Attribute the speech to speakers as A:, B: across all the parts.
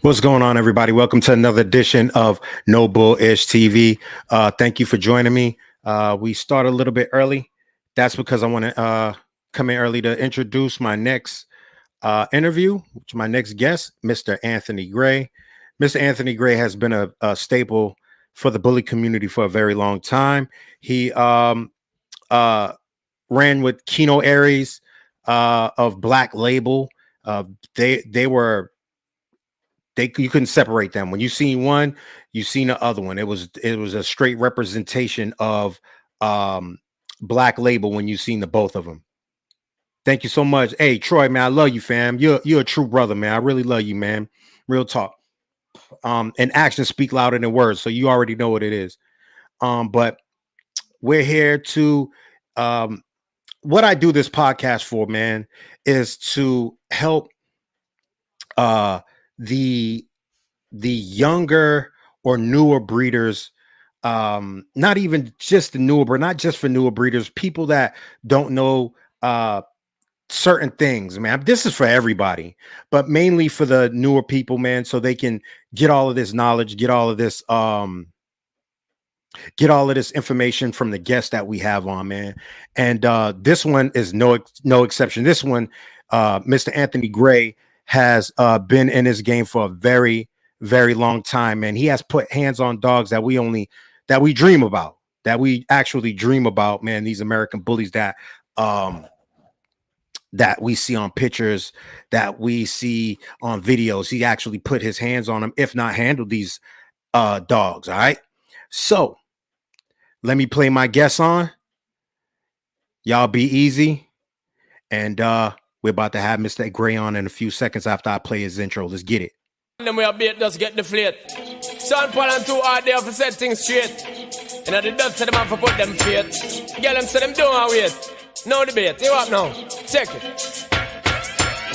A: What's going on, everybody? Welcome to another edition of No Bull-ish TV. Thank you for joining me. We start a little bit early. That's because I want to come in early to introduce my next interview, which my next guest, Mr. Anthony Gray. Mr. Anthony Gray has been a staple for the bully community for a very long time. He ran with Keno Aries of Black Label. You couldn't separate them. When you seen one, you seen the other one. It was a straight representation of Black Label when you seen the both of them. Thank you so much. Hey, Troy, man, I love you, fam. You're a true brother, man. I really love you, man. Real talk. And actions speak louder than words, so you already know what it is. But we're here to what I do this podcast for, man, is to help the younger or newer breeders, not even just the newer, but not just for newer breeders, people that don't know certain things, man. This is for everybody, but mainly for the newer people, man, so they can get all of this knowledge, get all of this information from the guests that we have on, man. And this one is no exception. This one, Mr. Anthony Gray has been in this game for a very, very long time, and he has put hands on dogs that we dream about, that we actually dream about, man. These American bullies that we see on pictures, that we see on videos. He actually put his hands on them, if not handled these dogs. All right, so let me play my guess on. Y'all be easy, and we're about to have Mr. Gray on in a few seconds after I play his intro. Let's get it.
B: Then we are bait, just get the flate. Sean Paul and 2 hard there for set things straight. And at the dust of them have to put them fate. Get them so them don't wait. No debate. You up now? Check it.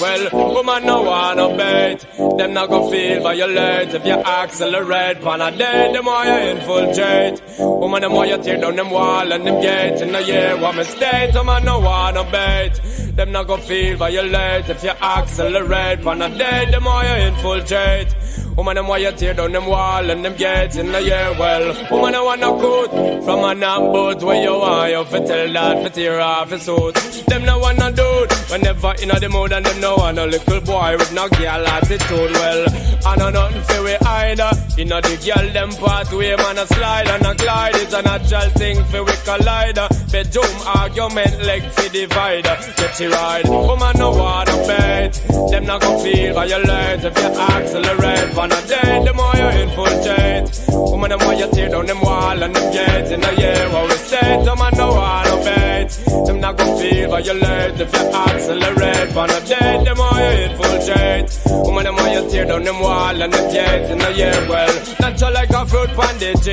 B: Well, woman no wanna bait. Them not gonna feel violate. If you accelerate pan a day, the more you infiltrate. Woman, the more you tear down them wall and them gates. In a year, what mistake? Woman no wanna bait. Them not gonna feel violate. If you accelerate pan a day, the more you infiltrate. Woman, them why you tear down them wall and them gates in the year. Well, woman, I want no good from an boat where you are. You fi tell that fi tear off his suit. Them no want no dude whenever in the mood, and them no want no little boy with no girl attitude. Well, I know nothing for we either. You know the girl them pathway, man a slide and a glide. It's a natural thing for we collider. Bedroom argument leg fi divider. Get you right, woman no want no bait. Them not gon' feel violate if you accelerate. On a day, the more you infiltrate. Woman, the more you tear down them wall and them gates. In a year, what we say, them man no want no bait. Them not gon' feel violate if you accelerate. On a day, the more you infiltrate. Woman, the more you tear down them wall and them gates. In a year, well, natural like a fruit pandit.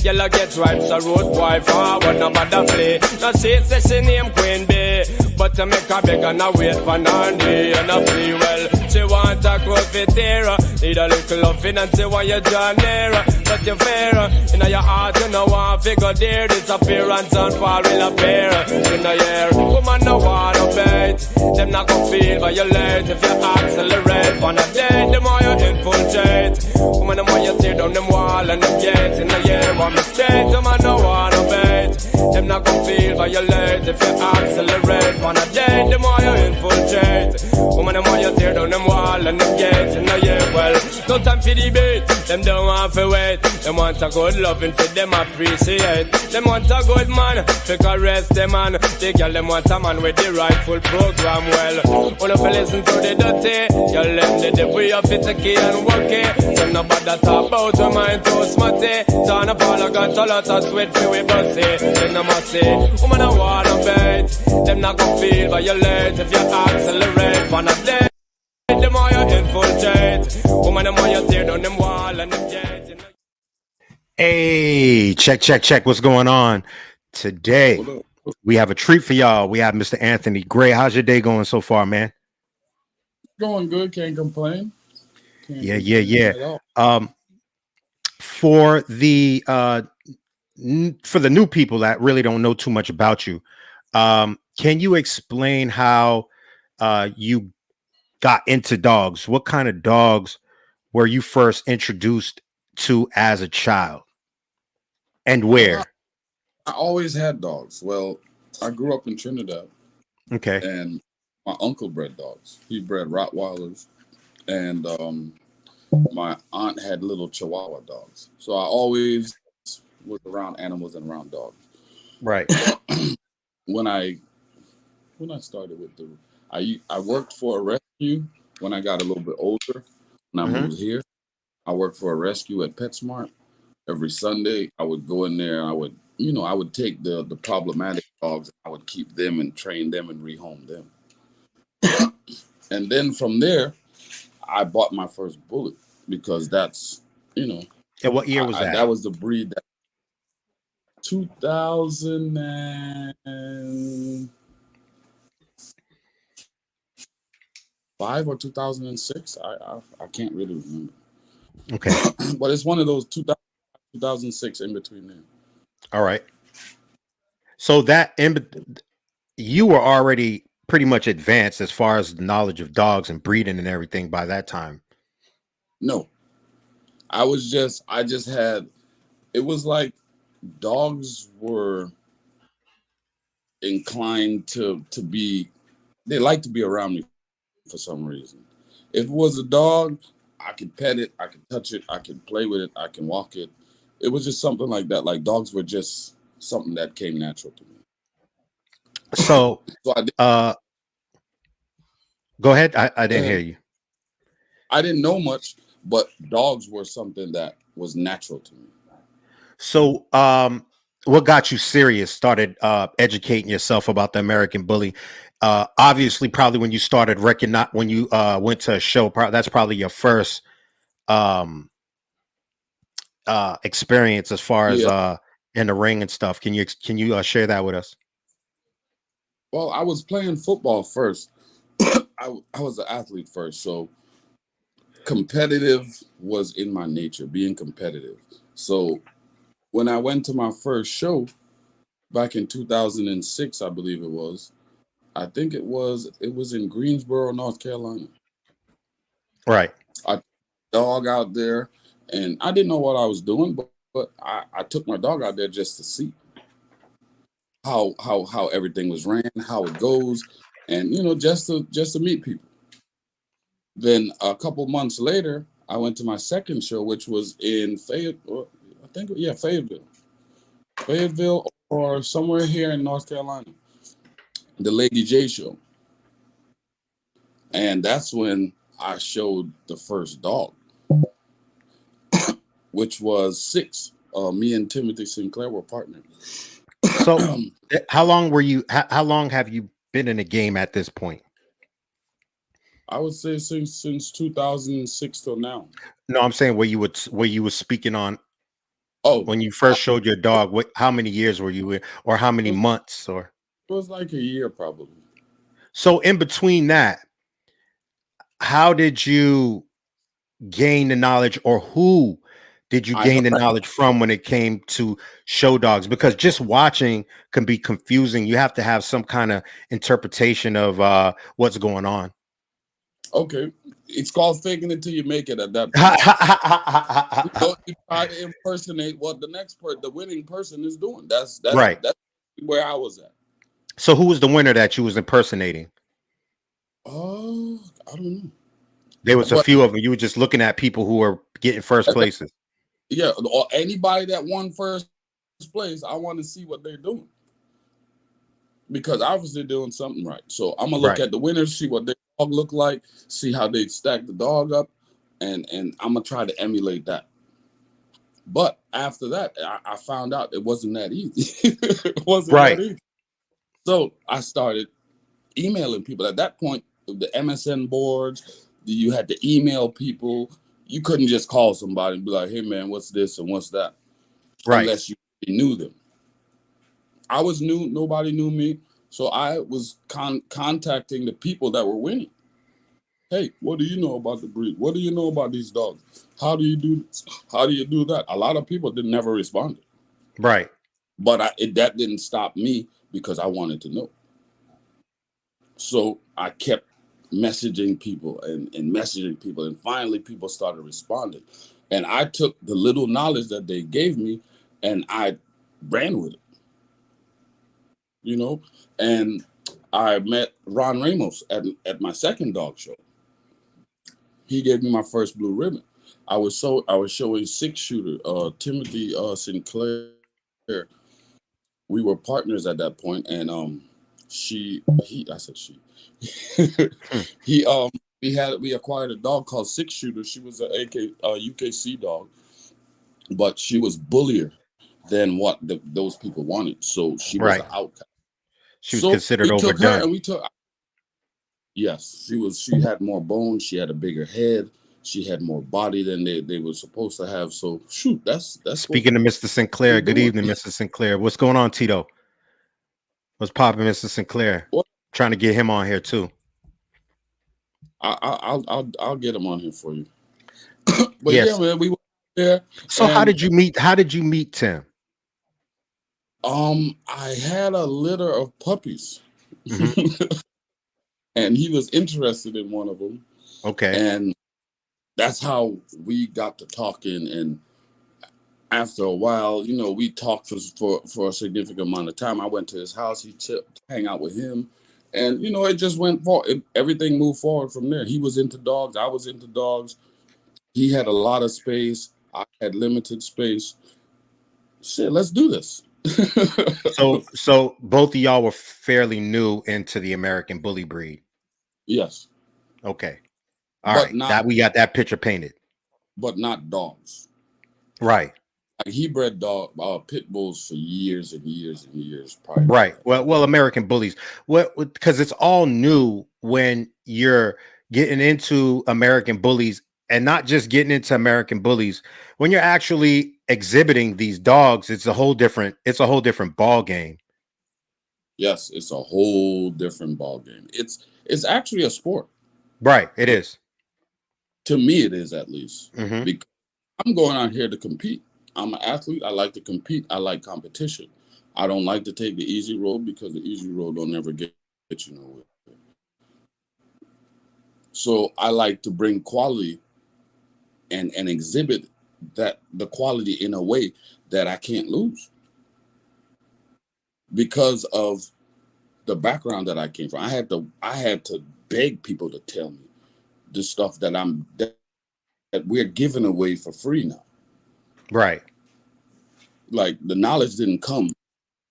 B: Yellow get ripe, so road boy forward, no bother play. No see, say she name Queen Bee, but to make her beg and a wait for Nandy and a plea. Well, she want a crowd fit here. Need a little loving and say why you draw nearer. But you're fair, in your heart you know one figure there. Disappearance and fall will appear. In the year, woman no want no bait. Them not gon' feel violate if you accelerate. On a day, the more you infiltrate. Woman, the more you tear down them wall and them gates. In the year, one mistake, the man no want no bait. Them not gon' feel violate if you accelerate. On a day, the more you infiltrate. Woman, the more you tear down them wall and them gates. In the year, well, no time for debate. Them don't want to wait. Them want a good loving for them appreciate. Them want a good man to caress them man. They girl them want a man with the rightful program. Well, wanna listen to the dirty. Girl them the way of it key and work it. Them no bother talk about your mind too smutty. Turn up all I got a lot of sweat for we bossy. Them no must say, woman I wanna bait. Them not gon' feel violate if you accelerate. On a day. The more you infiltrate, woman, the more you tear down them wall and them gates.
A: Hey, check. What's going on? Today, we have a treat for y'all. We have Mr. Anthony Gray. How's your day going so far, man?
C: Going good. Can't complain.
A: Yeah. For the new people that really don't know too much about you, can you explain how you got into dogs? What kind of dogs were you first introduced to as a child, and
C: Well,
A: where?
C: I always had dogs. Well, I grew up in Trinidad,
A: Okay.
C: and my uncle bred dogs. He bred Rottweilers, and my aunt had little Chihuahua dogs. So I always was around animals and around dogs.
A: Right.
C: When I started with I worked for a rescue when I got a little bit older. When I
A: Hmm.
C: moved here, I worked for a rescue at PetSmart. Every Sunday, I would go in there. I would take the problematic dogs. I would keep them and train them and rehome them. And then from there, I bought my first bullet because that's you know
A: And what year was that?
C: that was the breed that 2005 or 2006. I can't really remember,
A: Okay.
C: but it's one of those 2006 in between there.
A: All right. So you were already pretty much advanced as far as the knowledge of dogs and breeding and everything by that time.
C: No, I just had. It was like dogs were inclined to be. They like to be around me for some reason. If it was a dog, I could pet it, I could touch it, I could play with it, I can walk it. It was just something like that. Like dogs were just something that came natural to me.
A: So
C: So I did.
A: uh go ahead. I
C: Go
A: didn't hear
C: ahead.
A: you.
C: I didn't know much, but dogs were something that was natural to me.
A: So what got you serious, started educating yourself about the American bully? Obviously probably when you started when you went to a show, that's probably your first um experience as far as
C: Yeah.
A: in the ring and stuff. Can you share that with us?
C: Well, I was playing football first. I was an athlete first, so competitive was in my nature, being competitive. So when I went to my first show back in 2006, I believe it was. I think it was in Greensboro, North Carolina.
A: Right.
C: I took my dog out there, and I didn't know what I was doing, but I took my dog out there just to see how everything was ran, how it goes, and just to meet people. Then a couple months later, I went to my second show, which was in Fayetteville. I think, yeah, Fayetteville, or somewhere here in North Carolina. The Lady J show, and that's when I showed the first dog, which was Six. Me and Timothy Sinclair were partners.
A: So how long have you been in the game at this point?
C: I would say since 2006 till now.
A: No, I'm saying where you were speaking on
C: Oh,
A: when you
C: I,
A: first showed your dog. What How many years were you in, or how
C: it
A: many
C: was,
A: months? Or
C: it was like a year probably.
A: so in between that, how did you gain the knowledge, or who did you
C: I
A: gain
C: heard.
A: the knowledge from when it came to show dogs? Because just watching can be confusing. You have to have some kind of interpretation of what's going on.
C: Okay, it's called faking it till you make it. At that point, you try to impersonate what the winning person is doing.
A: Right.
C: That's where I was at.
A: So who was the winner that you was impersonating?
C: Oh, I don't know,
A: There was a
C: but
A: few of them. You were just looking at people who were getting first places.
C: yeah, or anybody that won first place, I want to see what they're doing because obviously they're doing something right. So I'm gonna look
A: Right.
C: at the winners, see what their dog look like, see how they stack the dog up, and I'm gonna try to emulate that. But after that, I found out it wasn't that easy. It wasn't that
A: Right.
C: easy. So I started emailing people. At that point, the MSN boards, you had to email people. You couldn't just call somebody and be like, "Hey man, what's this and what's that?"
A: Right.
C: Unless you knew them. I was new, nobody knew me. So I was contacting the people that were winning. Hey, what do you know about the breed? What do you know about these dogs? How do you do this? How do you do that? A lot of people did never responded.
A: Right.
C: But that didn't stop me because I wanted to know. So I kept messaging people and messaging people, and finally people started responding. And I took the little knowledge that they gave me and I ran with it, you know. And I met Ron Ramos at my second dog show. He gave me my first blue ribbon. I was showing six shooter, Timothy Sinclair. We were partners at that point, and I said she.
A: Hmm.
C: he we acquired a dog called Six Shooter. She was a UKC dog, but she was bullier than what those people wanted. So she was
A: Right.
C: an outcast.
A: She was
C: So
A: considered
C: we took her
A: overdone.
C: and we took. Yes, she had more bones. She had a bigger head. She had more body than they were supposed to have. So shoot, that's what
A: Speaking to Mr. Sinclair,
C: we're
A: good
C: doing.
A: evening, Mr. Sinclair. What's going on, Tito? What's popping, Mr. Sinclair?
C: What
A: Trying to get him on here too.
C: I'll get them on here for you. But yeah,
A: Yes.
C: man, we were there,
A: So how
C: and
A: did you meet? How did you meet Tim?
C: I had a litter of puppies,
A: Hmm.
C: and he was interested in one of them,
A: Okay.
C: and that's how we got to talking. And after a while, we talked for a significant amount of time. I went to his house. Hang out with him, and it just went everything moved forward from there. He was into dogs. I was into dogs. He had a lot of space. I had limited space. Shit, let's do this.
A: So both of y'all were fairly new into the American bully breed.
C: Yes,
A: Okay. All
C: but
A: right.
C: not
A: That we got that picture painted.
C: but not dogs.
A: Right.
C: Like he bred pit bulls for years and years and years prior to
A: Right.
C: that.
A: Well, American bullies. What? Because it's all new when you're getting into American bullies, and not just getting into American bullies. When you're actually exhibiting these dogs, it's a whole different. It's a whole different ball game.
C: Yes, it's a whole different ball game. It's actually a sport.
A: Right. It is.
C: To me, it is, at least,
A: Mm-hmm.
C: because I'm going out here to compete. I'm an athlete. I like to compete. I like competition. I don't like to take the easy road, because the easy road don't never get you nowhere. So I like to bring quality and exhibit that the quality in a way that I can't lose because of the background that I came from. I had to beg people to tell me the stuff that we're giving away for free now.
A: Right.
C: Like, the knowledge didn't come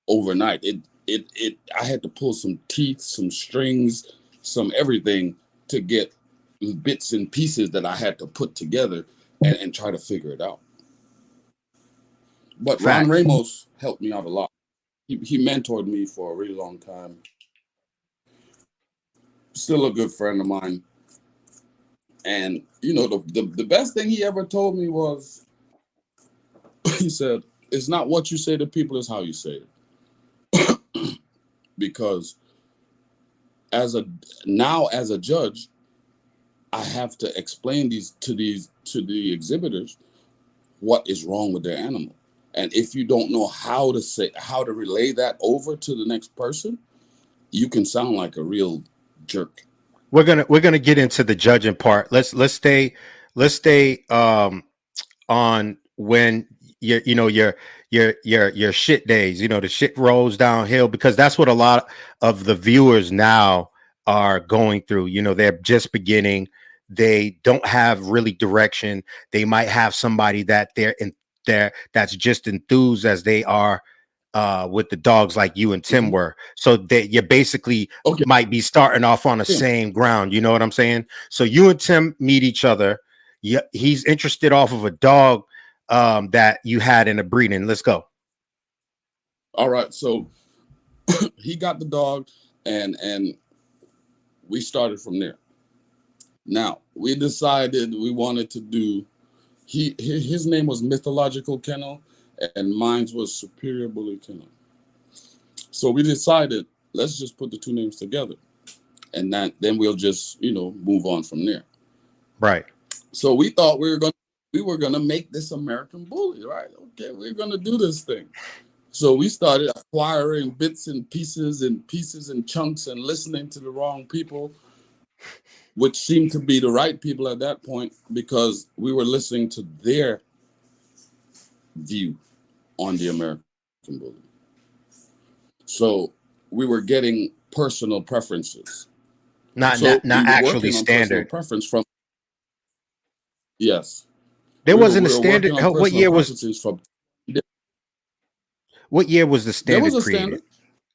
C: overnight. I had to pull some teeth, some strings, some everything to get bits and pieces that I had to put together and try to figure it out. But Ron
A: Facts.
C: Ramos helped me out a lot. He mentored me for a really long time. Still a good friend of mine. And the best thing he ever told me was, he said, "It's not what you say to people, it's how you say it." Because as a judge, I have to explain to the exhibitors what is wrong with their animal. And if you don't know how to relay that over to the next person, you can sound like a real jerk.
A: We're gonna get into the judging part. Let's stay on when your shit days, the shit rolls downhill, because that's what a lot of the viewers now are going through. They're just beginning. They don't have really direction. They might have somebody that they're in there that's just enthused as they are with the dogs, like you and Tim
C: Mhm.
A: were. So that you basically
C: Okay.
A: might be starting off on the
C: Yeah.
A: same ground. You know what I'm saying? So you and Tim meet each other. Yeah, he's interested off of a dog that you had in a breeding. Let's go.
C: All right. So he got the dog, and we started from there. Now we decided we wanted to do. His name was Mythological Kennel, and mine was Superior Bully Kennel. So we decided, let's just put the two names together, and then we'll just move on from there.
A: Right.
C: So we thought we were gonna make this American Bully, right? Okay, we're gonna do this thing. So we started acquiring bits and pieces and chunks and listening to the wrong people. which seemed to be the right people at that point because we were listening to their view on the American Bully. So we were getting personal preferences.
A: Not
C: So we were
A: actually
C: working on personal
A: standard.
C: preference from, yes.
A: There wasn't
C: We
A: a
C: were working
A: standard.
C: on personal preferences from,
A: what year was the
C: there was
A: standard
C: a
A: created?
C: standard.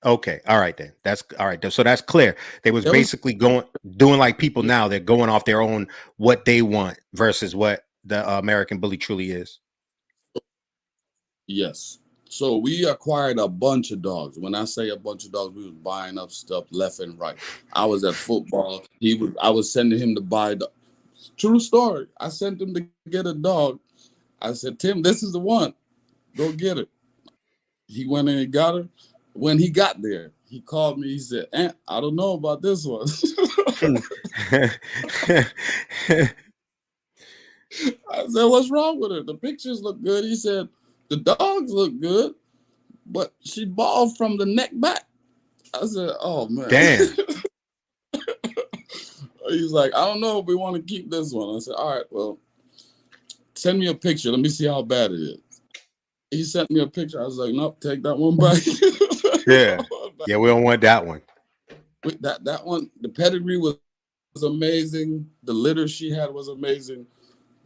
A: Okay, all right then. That's all right. So that's clear. They was
C: There was,
A: basically doing like people now. They're going off their own what they want versus what the American Bully truly is.
C: yes. So we acquired a bunch of dogs. When I say a bunch of dogs, we was buying up stuff left and right. I was at football. I was sending him to buy the true story. I sent him to get a dog. I said, Tim, this is the one. Go get it. He went in and got her. When he got there, he called me. He said, Aunt, I don't know about this one. I said, what's wrong with her? The pictures look good. He said, the dogs look good, but she bald from the neck back. I said, oh, man.
A: Damn.
C: He's like, I don't know if we want to keep this one. I said, all right, well, send me a picture. Let me see how bad it is. He sent me a picture. I was like, nope, take that one back.
A: Yeah. Yeah, we don't want that one.
C: That one, the pedigree was amazing. The litter she had was amazing.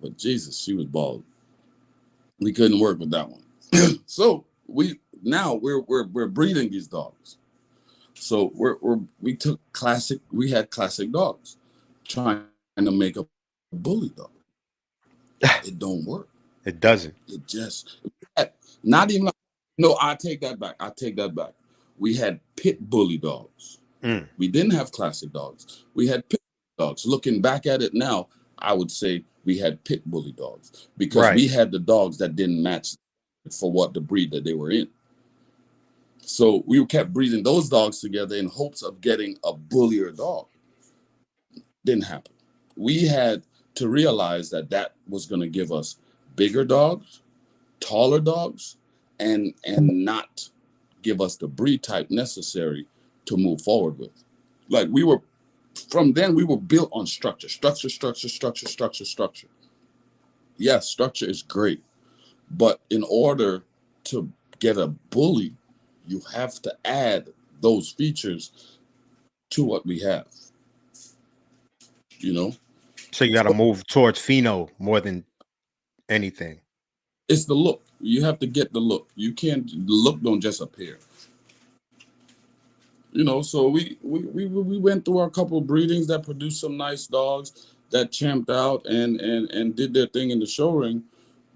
C: But Jesus, she was bald. We couldn't work with that one. So we're breeding these dogs. So we had classic dogs trying to make a bully dog. It don't work.
A: It doesn't.
C: It just not even. No, I take that back. We had pit bully dogs. We didn't have classic dogs. We had pit dogs. Looking back at it now, I would say we had pit bully dogs because we had the dogs that didn't match for what the breed that they were in. So we kept breeding those dogs together in hopes of getting a bullier dog. Didn't happen. We had to realize that was going to give us bigger dogs, taller dogs, and not give us the breed type necessary to move forward with. Like from then we were built on structure. Yes, structure is great, but in order to get a bully, you have to add those features to what we have.
A: So you got to move towards pheno more than anything.
C: It's the look. You have to get the look. The look don't just appear. So we went through a couple of breedings that produced some nice dogs that champed out and did their thing in the show ring,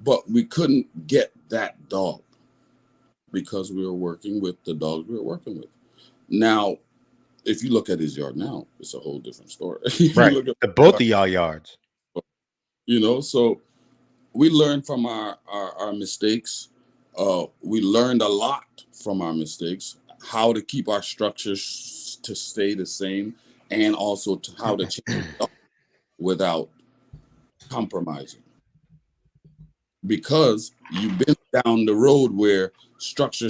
C: but we couldn't get that dog because we were working with the dogs we were working with. Now, if you look at his yard now, it's a whole different story.
A: Right. Both of y'all yards.
C: So we learned from our mistakes. We learned a lot from our mistakes, how to keep our structures to stay the same, and also how to change it up without compromising. Because you've been down the road where structure,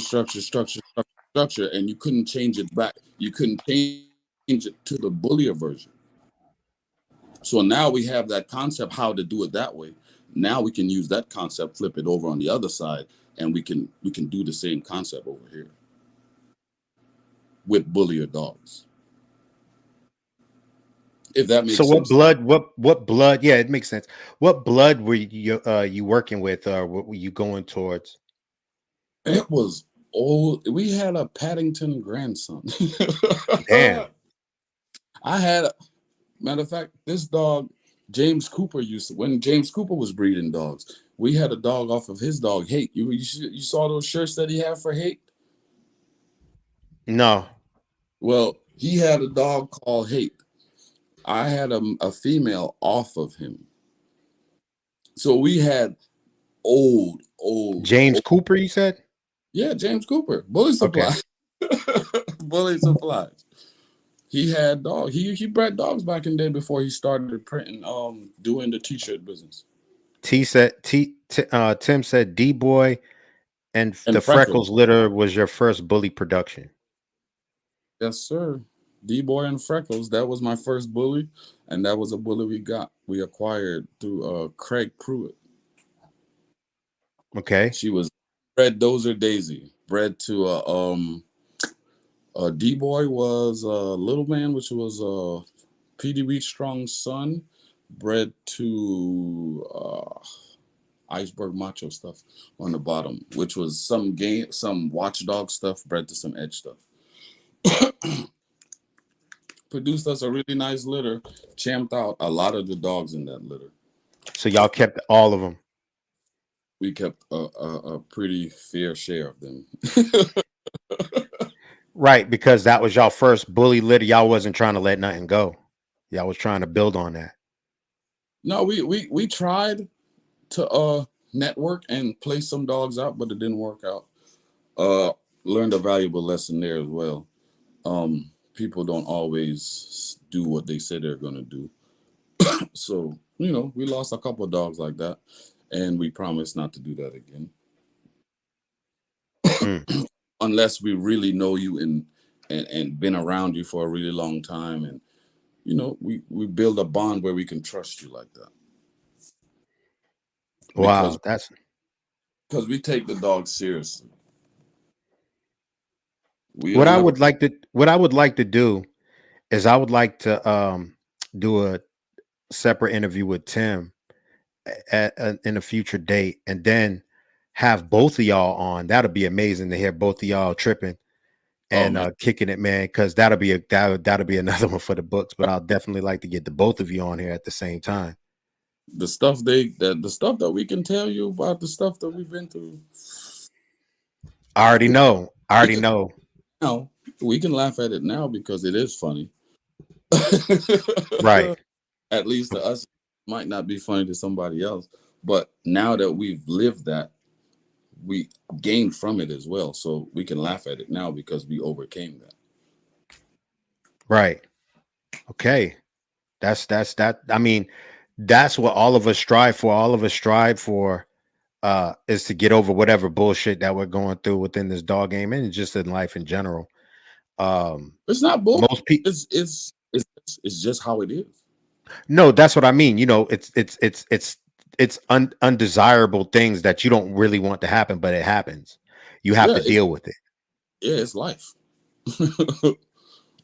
C: and you couldn't change it back. You couldn't change it to the bullier version. So now we have that concept, how to do it that way. Now we can use that concept, flip it over on the other side, and we can do the same concept over here with bullier dogs. If that makes sense.
A: So what blood? Yeah, it makes sense. What blood were you working with, or what were you going towards?
C: It was old. We had a Paddington grandson.
A: Damn.
C: Matter of fact, this dog, James Cooper when James Cooper was breeding dogs, we had a dog off of his dog, Hate. You saw those shirts that he had for Hate?
A: No.
C: Well, he had a dog called Hate. I had a female off of him. So we had old
A: James Cooper, you said?
C: Yeah, James Cooper. Bully Supply. Okay. Bully Supplies. He had dogs. He bred dogs back in the day before he started printing, doing the t-shirt business.
A: Tim said D-Boy and the Freckles litter was your first bully production.
C: Yes, sir. D-Boy and Freckles. That was my first bully, and that was a bully we acquired through Craig Pruitt.
A: Okay.
C: She was bred Dozer Daisy, bred to D-Boy was Little Man, which was PDB Strong's son, bred to Iceberg Macho stuff on the bottom, which was some watchdog stuff bred to some edge stuff. Produced us a really nice litter, champed out a lot of the dogs in that litter.
A: So y'all kept all of them.
C: We kept a pretty fair share of them.
A: Right, because that was y'all first bully litter. Y'all wasn't trying to let nothing go. Y'all was trying to build on that.
C: No, we tried to network and play some dogs out, but it didn't work out. Uh Learned a valuable lesson there as well. People don't always do what they say they're gonna do. So, we lost a couple of dogs like that, and we promised not to do that again.
A: Mm,
C: Unless we really know you and been around you for a really long time, and we build a bond where we can trust you like that. because
A: wow, that's
C: because we take the dog seriously. We
A: what
C: don't
A: I
C: ever.
A: would like to. What I would like to do is I would like to do a separate interview with Tim in a future date, and then have both of y'all on. That'll be amazing to hear both of y'all tripping
C: Oh
A: and
C: man,
A: kicking it, man. Because that'll be another one for the books. But I'll definitely like to get the both of you on here at the same time.
C: the stuff that we can tell you about the stuff that we've been through.
A: I already know. I
C: We
A: already
C: can
A: know.
C: now we can laugh at it now because it is funny.
A: Right.
C: At least to us, it might not be funny to somebody else. But now that we've lived that, we gained from it as well. So we can laugh at it now because we overcame that.
A: Right. Okay. That. I mean, that's what all of us strive for. All of us strive for is to get over whatever bullshit that we're going through within this dog game and just in life in general. Um
C: It's not bull.
A: most people
C: It's just how it is.
A: no, that's what I mean. It's undesirable things that you don't really want to happen, but it happens. You have
C: Yeah,
A: to deal with it.
C: it's life.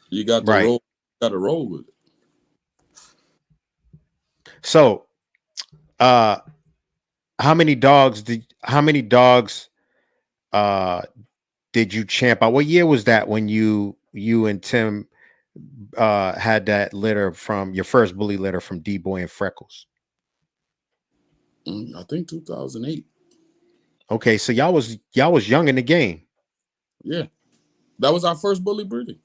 C: You got to
A: Right.
C: roll. Got to roll with it.
A: So uh how many dogs uh did you champ out? What year was that when you and Tim had that litter from your first bully litter from D Boy and Freckles?
C: I think 2008.
A: Okay, so y'all was young in the game.
C: Yeah, that was our first bully breeding.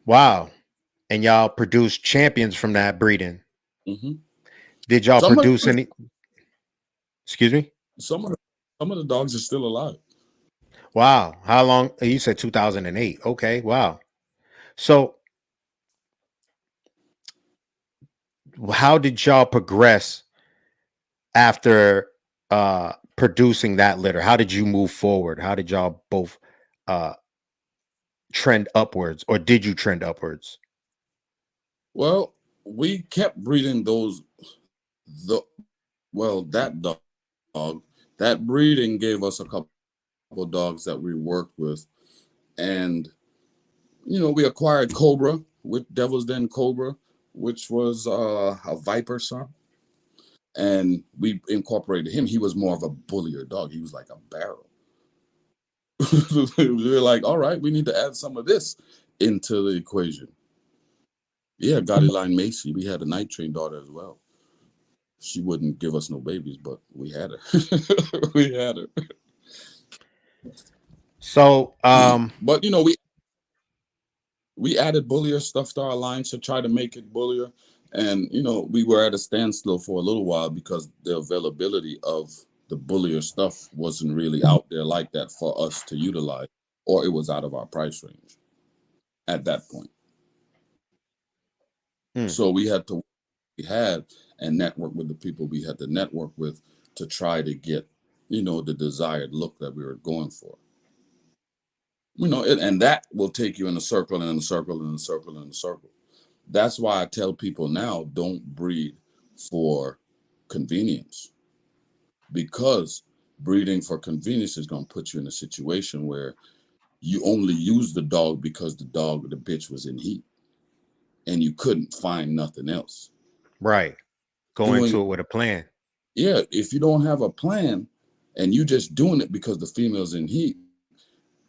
A: Wow. And y'all produced champions from that breeding.
C: Hmm
A: Did y'all
C: Some of
A: produce
C: them,
A: any? Excuse me.
C: some of the, some of the dogs are still alive.
A: Wow. How long? You said 2008. Okay. Wow. So how did y'all progress after producing that litter? How did you move forward? How did y'all both uh trend upwards, or did you trend upwards?
C: Well, we kept breeding the that dog. That breeding gave us a couple dogs that we worked with, and we acquired Cobra with Devil's Den Cobra, which was a Viper son, and we incorporated him. He was more of a bullier dog. He was like a barrel. We were like, all right, we need to add some of this into the equation. Yeah, Gotti Line Macy. We had a night train daughter as well. She wouldn't give us no babies, but we had her. We had her.
A: So
C: But we added bullier stuff to our line to try to make it bullier, and we were at a standstill for a little while because the availability of the bullier stuff wasn't really out there like that for us to utilize, or it was out of our price range at that point.
A: hmm,
C: So we had and network with the people we had to network with to try to get the desired look that we were going for. And that will take you in a circle and in a circle and in a circle and in a circle. That's why I tell people now, don't breed for convenience, because breeding for convenience is going to put you in a situation where you only use the dog because the bitch was in heat and you couldn't find nothing else.
A: Right. Go into it with a plan.
C: Yeah, if you don't have a plan and you just doing it because the female's in heat,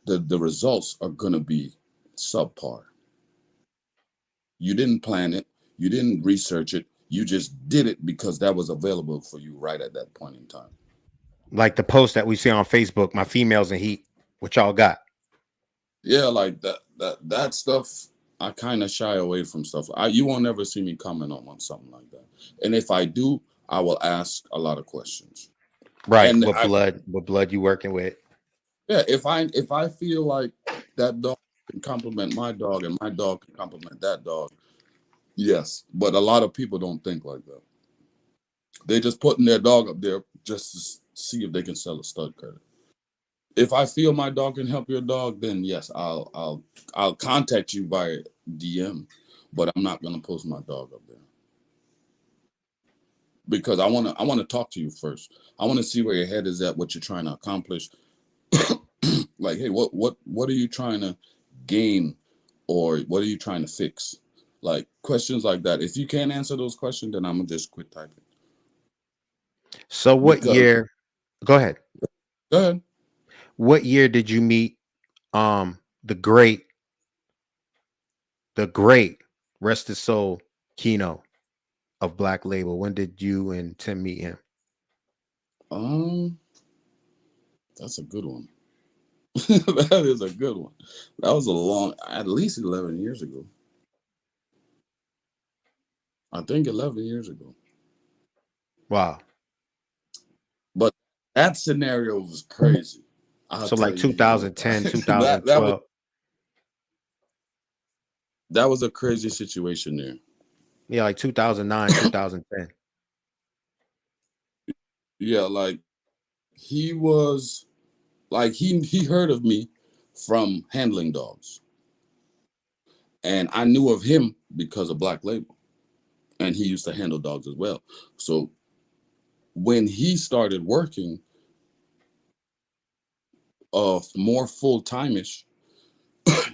C: the results are going to be subpar. You didn't plan it. You didn't research it. You just did it because that was available for you right at that point in time.
A: Like the post that we see on Facebook, my females in heat. What y'all got?
C: Yeah, like that stuff. I kind of shy away from stuff. You won't ever see me comment on something like that. And if I do, I will ask a lot of questions.
A: Right.
C: And
A: What blood you working with?
C: Yeah, if I feel like that dog can compliment my dog and my dog can compliment that dog, yes. But a lot of people don't think like that. They just putting their dog up there just to see if they can sell a stud credit. If I feel my dog can help your dog, then yes, I'll contact you by DM, but I'm not gonna post my dog up there because I wanna talk to you first. I want to see where your head is at, what you're trying to accomplish. Like, hey, what are you trying to gain, or what are you trying to fix? Like questions like that. If you can't answer those questions, then I'm gonna just quit typing.
A: So what
C: Because
A: year? Go ahead.
C: go ahead.
A: What year did you meet the great rest his soul Keno of Black Label? When did you and Tim meet him?
C: That's a good one. That is a good one. That was at least 11 years ago. I think 11 years ago.
A: Wow.
C: But that scenario was crazy.
A: So like 2010,
C: that
A: 2012.
C: That was a crazy situation there.
A: Yeah, like 2009, 2010.
C: Yeah, like he was like he heard of me from handling dogs. And I knew of him because of Black Label. And he used to handle dogs as well. So when he started working more full-time-ish,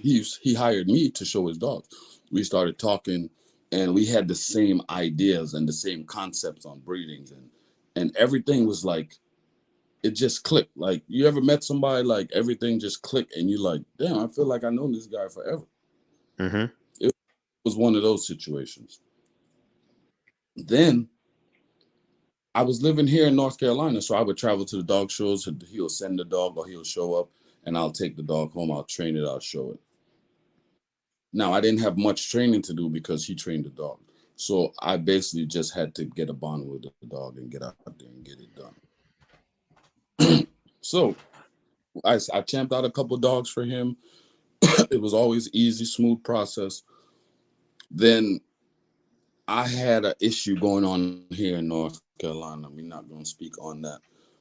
C: he hired me to show his dogs. We started talking and we had the same ideas and the same concepts on breedings, and everything was like, it just clicked. Like, you ever met somebody like everything just clicked and you're like, damn, I feel like I know this guy forever.
A: Mm-hmm.
C: It was one of those situations. Then I was living here in North Carolina, so I would travel to the dog shows. He'll send the dog or he'll show up and I'll take the dog home. I'll train it. I'll show it. Now, I didn't have much training to do because he trained the dog. So I basically just had to get a bond with the dog and get out there and get it done. So I champed out a couple dogs for him. It was always easy, smooth process. Then I had an issue going on here in North Carolina. We're not going to speak on that,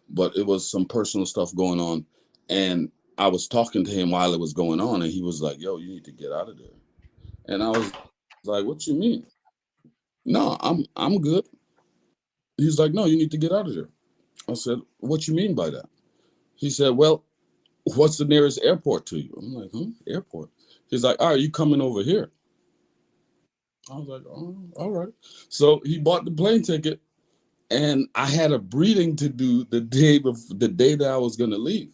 C: but it was some personal stuff going on. And I was talking to him while it was going on, and he was like, yo, you need to get out of there. And I was like, what you mean? No, I'm good. He's like, no, you need to get out of there. I said, what you mean by that? He said, well, what's the nearest airport to you? I'm like, airport? He's like, all right, you coming over here? I was like, oh, all right. So he bought the plane ticket, and I had a breeding to do the day that I was gonna leave.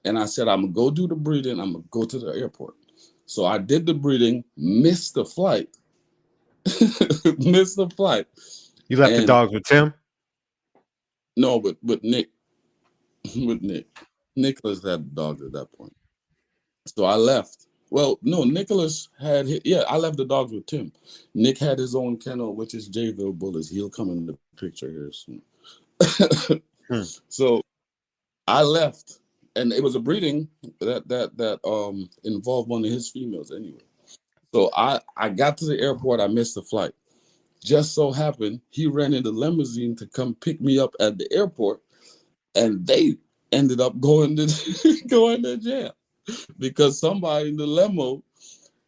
C: And I said, I'm gonna go do the breeding. I'm gonna go to the airport. So I did the breeding, missed the flight, missed the flight.
A: You left the dogs with Tim?
C: No, but with Nick, with Nick. Nicholas had the dogs at that point. So I left. Well, no, Nicholas had, I left the dogs with Tim. Nick had his own kennel, which is Jayville Bullets. He'll come in the picture here soon. So I left, and it was a breeding that involved one of his females anyway. So I got to the airport. I missed the flight. Just so happened he rented a limousine to come pick me up at the airport, and they ended up going to jail. because somebody in the limo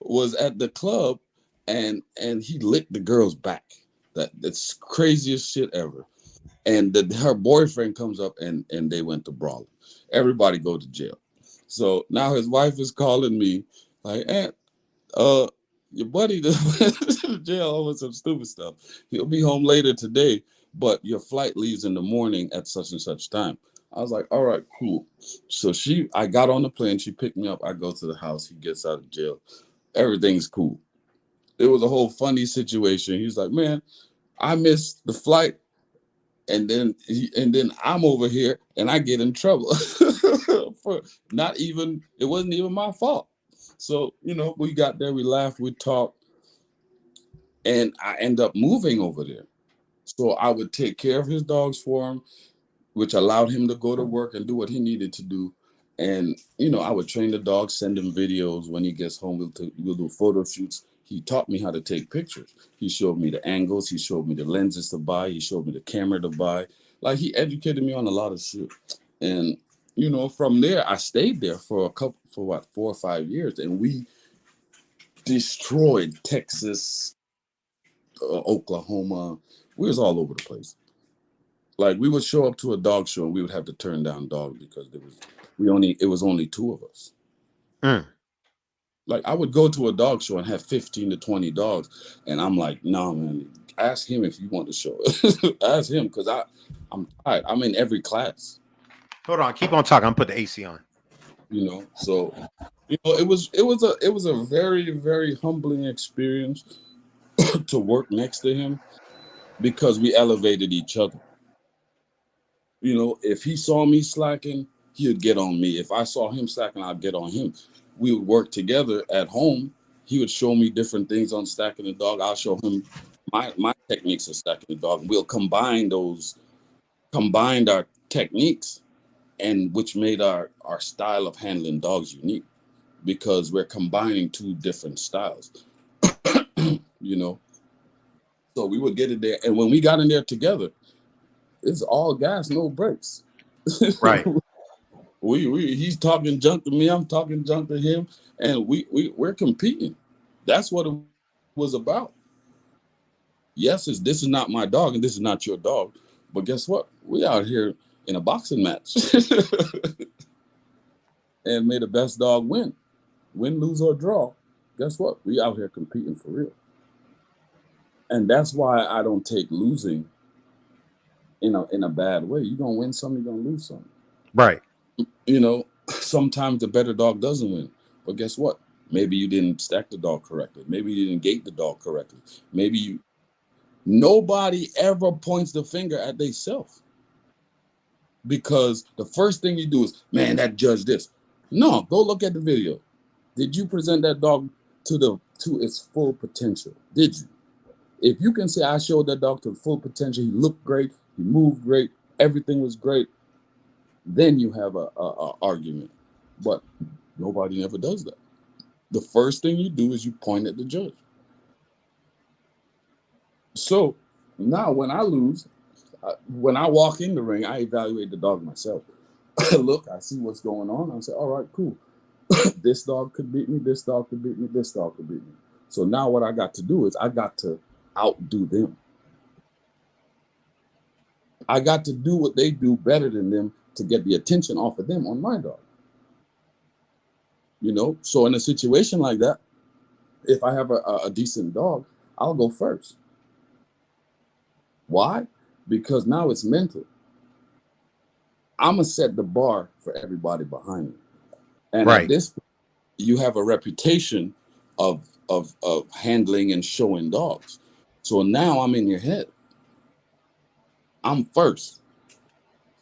C: was at the club and he licked the girl's back. That's craziest shit ever. And her boyfriend comes up and they went to brawling. Everybody go to jail. So now his wife is calling me like, Aunt, your buddy just went to jail over some stupid stuff. He'll be home later today, but your flight leaves in the morning at such and such time. I was like, all right, cool. So I got on the plane. She picked me up. I go to the house. He gets out of jail. Everything's cool. It was a whole funny situation. He's like, man, I missed the flight, and then I'm over here and I get in trouble for not even. It wasn't even my fault. So we got there, we laughed, we talked, and I end up moving over there. So I would take care of his dogs for him, which allowed him to go to work and do what he needed to do. And I would train the dog, send him videos. When he gets home, we'll do photo shoots. He taught me how to take pictures. He showed me the angles. He showed me the lenses to buy. He showed me the camera to buy. Like, he educated me on a lot of shit. And from there, I stayed there for 4 or 5 years, and we destroyed Texas, Oklahoma. We was all over the place. Like, we would show up to a dog show and we would have to turn down dogs because it was only 2 of us. Like, I would go to a dog show and have 15 to 20 dogs, and I'm like, no, man, ask him if you want to show it. Ask him, because I'm tired. I'm in every class.
A: Hold on, keep on talking. I'm put the AC on.
C: So it was a very, very humbling experience to work next to him, because we elevated each other. If he saw me slacking, he would get on me. If I saw him slacking, I'd get on him. We would work together at home. He would show me different things on stacking the dog. I'll show him my techniques of stacking the dog. We'll combined our techniques, and which made our style of handling dogs unique, because we're combining 2 different styles. So we would get it there, and when we got in there together, it's all gas, no brakes.
A: Right.
C: He's talking junk to me, I'm talking junk to him, and we're competing. That's what it was about. Yes, this is not my dog and this is not your dog, but guess what? We out here in a boxing match. And may the best dog win, lose or draw. Guess what? We out here competing for real. And that's why I don't take losing in a bad way. You're gonna win some, you're gonna lose some.
A: Right.
C: Sometimes the better dog doesn't win. But guess what? Maybe you didn't stack the dog correctly. Maybe you didn't gate the dog correctly. Nobody ever points the finger at themselves. Because the first thing you do is, man, that judge this. No, go look at the video. Did you present that dog to its full potential? Did you? If you can say I showed that dog to full potential, he looked great, he moved great, everything was great, then you have a argument. But nobody ever does that. The first thing you do is you point at the judge. So now when I lose, when I walk in the ring, I evaluate the dog myself. Look, I see what's going on. I say, all right, cool. This dog could beat me, this dog could beat me, this dog could beat me. So now what I got to do is I got to outdo them. I got to do what they do better than them to get the attention off of them on my dog. So in a situation like that, if I have a decent dog, I'll go first. Why? Because now it's mental. I'm going to set the bar for everybody behind me. And At this point, you have a reputation of handling and showing dogs. So now I'm in your head. I'm first.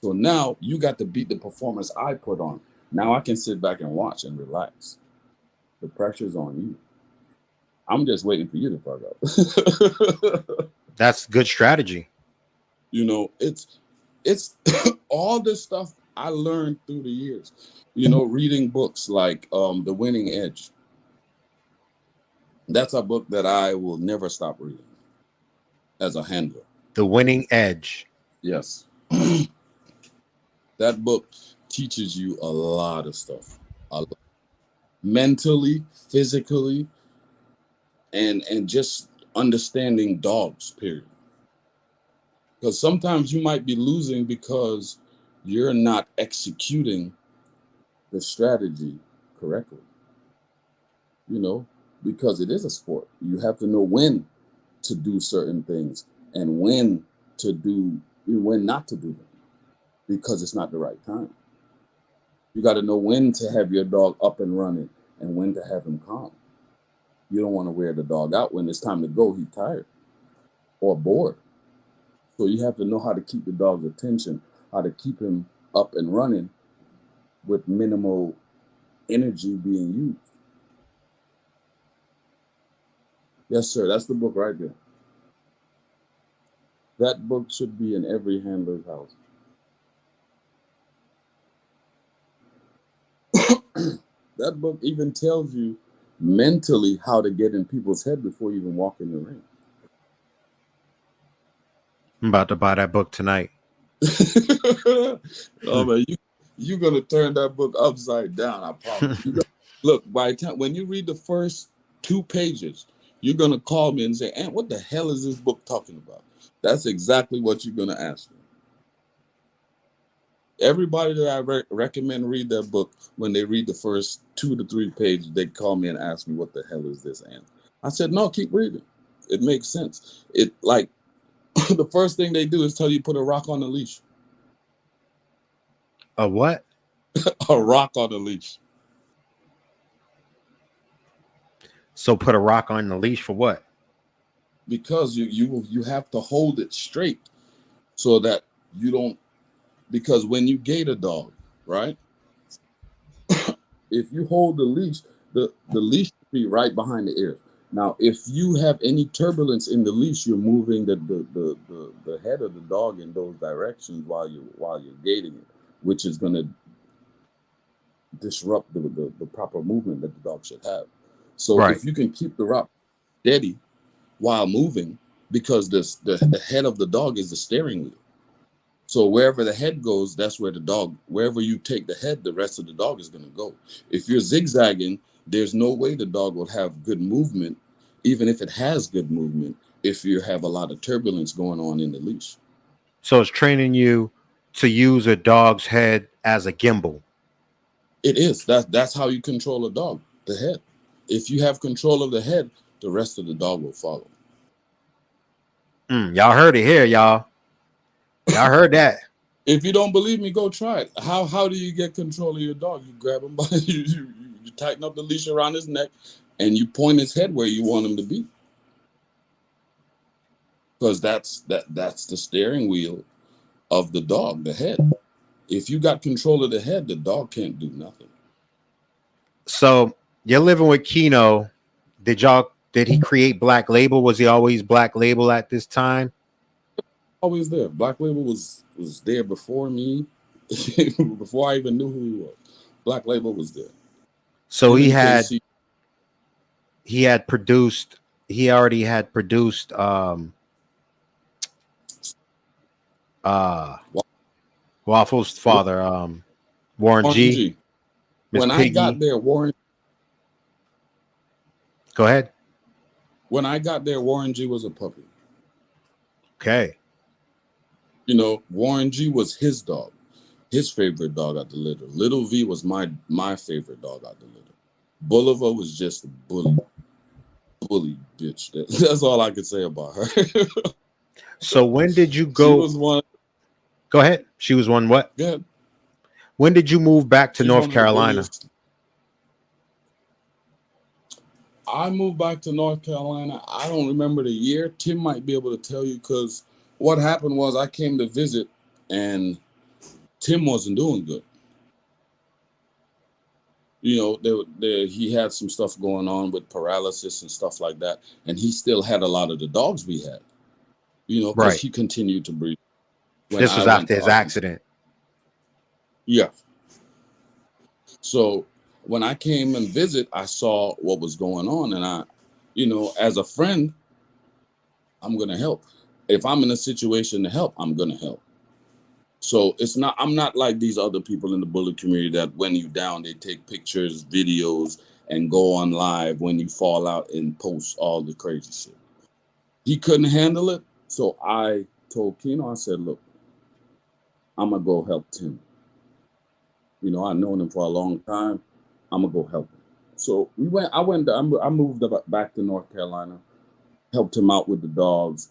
C: So now you got to beat the performance I put on. Now I can sit back and watch and relax. The pressure's on you. I'm just waiting for you to fuck up.
A: That's good strategy.
C: It's all this stuff I learned through the years. Reading books like The Winning Edge. That's a book that I will never stop reading as a handler.
A: The Winning Edge.
C: Yes. That book teaches you a lot of stuff. mentally, physically, and just understanding dogs, period. Because sometimes you might be losing because you're not executing the strategy correctly. You know, because it is a sport. You have to know when to do certain things and when not to do them because it's not the right time. You got to know when to have your dog up and running and when to have him calm. You don't want to wear the dog out when it's time to go. He's tired or bored. So you have to know how to keep the dog's attention, how to keep him up and running with minimal energy being used. Yes, sir. That's the book right there. That book should be in every handler's house. That book even tells you mentally how to get in people's head before you even walk in the ring.
A: I'm about to buy that book tonight.
C: Oh man, you're gonna turn that book upside down. I promise. Look, by the time when you read the first 2 pages, you're gonna call me and say, "Aunt, what the hell is this book talking about?" That's exactly what you're gonna ask me. Everybody that I recommend read that book, when they read the first 2 to 3 pages, they call me and ask me, "What the hell is this, Aunt?" I said, "No, keep reading. It makes sense." It like the first thing they do is tell you put a rock on the leash.
A: A what?
C: A rock on the leash.
A: So put a rock on the leash for what?
C: Because you have to hold it straight so that you don't, because when you gate a dog, right? If you hold the leash, the leash should be right behind the ears. Now, if you have any turbulence in the leash, you're moving the head of the dog in those directions while you're gating it, which is going to disrupt the proper movement that the dog should have. So
A: Right.
C: if you can keep the rock steady while moving, because the head of the dog is the steering wheel. So wherever the head goes, that's where wherever you take the head, the rest of the dog is going to go. If you're zigzagging, there's no way the dog will have good movement, even if it has good movement, if you have a lot of turbulence going on in the leash.
A: So it's training you to use a dog's head as a gimbal.
C: It is. That's how you control a dog, the head. If you have control of the head, the rest of the dog will follow.
A: Y'all heard it here, y'all. Y'all heard that.
C: If you don't believe me, go try it. How do you get control of your dog? You grab him by you tighten up the leash around his neck, and you point his head where you want him to be. Because that's the steering wheel of the dog, the head. If you got control of the head, the dog can't do nothing.
A: So you're living with Keno. Did he create Black Label? Was he always Black Label at this time?
C: Always there. Black Label was there before me, before I even knew who he was. Black Label was there.
A: So
C: Even
A: he already had produced Waffle's father, Warren G. Miss
C: When
A: Piggy.
C: I got there,
A: Go ahead.
C: When I got there, Warren G was a puppy.
A: Okay.
C: You know, Warren G was his dog, his favorite dog out the litter. Little V was my favorite dog out the litter. Bolivar was just a bully bitch. That's all I could say about her.
A: So when did you go?
C: She was one.
A: Go ahead. She was one what?
C: Good.
A: When did you move back to North Carolina?
C: I moved back to North Carolina. I don't remember the year. Tim might be able to tell you, because what happened was I came to visit and Tim wasn't doing good. You know, he had some stuff going on with paralysis and stuff like that. And he still had a lot of the dogs we had, you know, because he continued to breed.
A: This was after his accident.
C: Yeah. So when I came and visit, I saw what was going on. And I, you know, as a friend, I'm going to help. If I'm in a situation to help, I'm going to help. So I'm not like these other people in the bully community that when you down, they take pictures, videos, and go on live when you fall out and post all the crazy shit. He couldn't handle it, so I told Keno, I said, look, I'm gonna go help Tim. You know, I've known him for a long time. I'm gonna go help him. So we went. I moved back to North Carolina, helped him out with the dogs.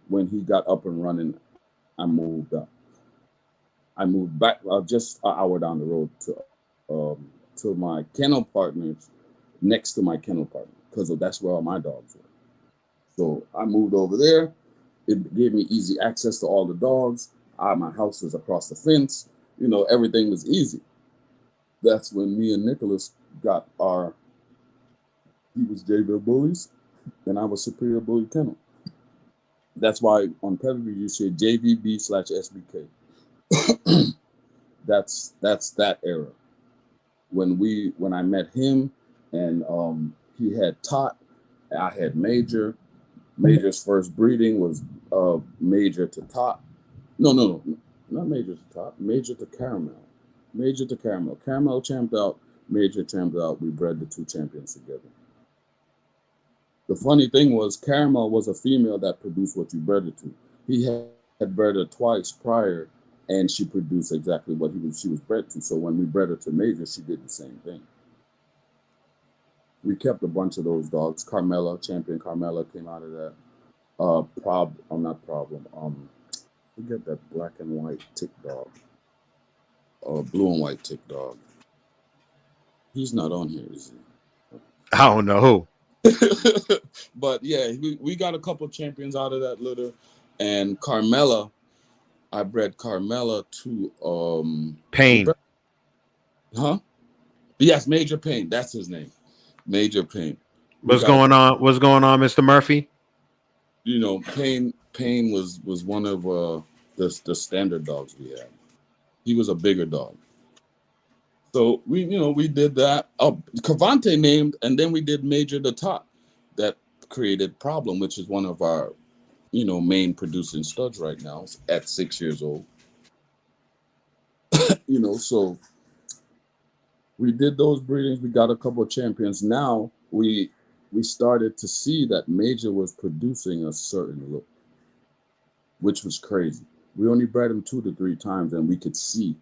C: When he got up and running, I moved up. I moved back just an hour down the road to my kennel partners, next to my kennel partner, because that's where all my dogs were. So I moved over there. It gave me easy access to all the dogs. My house was across the fence. You know, everything was easy. That's when me and Nicholas got he was JV Bullies, and I was Superior Bully Kennel. That's why on pedigree you say JVB/SBK. That's that era. When I met him, and he had Tot, I had Major. Major's first breeding was Major to Tot. No, not Major to Tot. Major to Caramel. Major to Caramel. Caramel champed out. Major champed out. We bred the two champions together. The funny thing was, Caramel was a female that produced what you bred her to. He had bred her twice prior, and she produced exactly what she was bred to. So when we bred her to Major, she did the same thing. We kept a bunch of those dogs. Champion Carmela came out of that. Forget that black and white tick dog. Blue and white tick dog. He's not on here, is he?
A: I don't know who.
C: But yeah, we got a couple champions out of that litter. And Carmela, I bred Carmela to
A: Payne.
C: Yes, Major Payne. That's his name. Major Payne.
A: What's going on, Mr. Murphy?
C: You know, Payne was one of the standard dogs we had. He was a bigger dog. So we did that. Cavante named, and then we did Major the Top. That created Problem, which is one of our, main producing studs right now at 6 years old. So we did those breedings. We got a couple of champions. Now we started to see that Major was producing a certain look, which was crazy. We only bred him 2 to 3 times, and we could see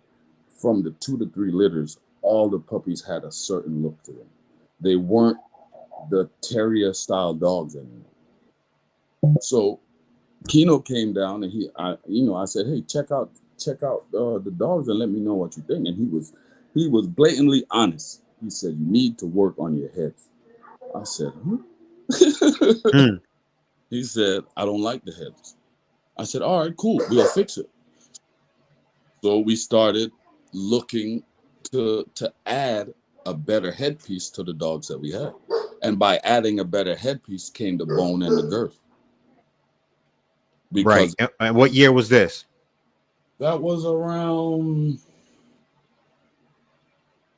C: from the 2 to 3 litters, all the puppies had a certain look to them. They weren't the terrier style dogs anymore. So Keno came down, and I said, hey, check out the dogs and let me know what you think. And he was blatantly honest. He said, you need to work on your heads. I said, He said, I don't like the heads. I said, all right, cool, we'll fix it. So we started looking to add a better headpiece to the dogs that we had. And by adding a better headpiece came the bone and the girth.
A: Because right. And what year was this?
C: That was around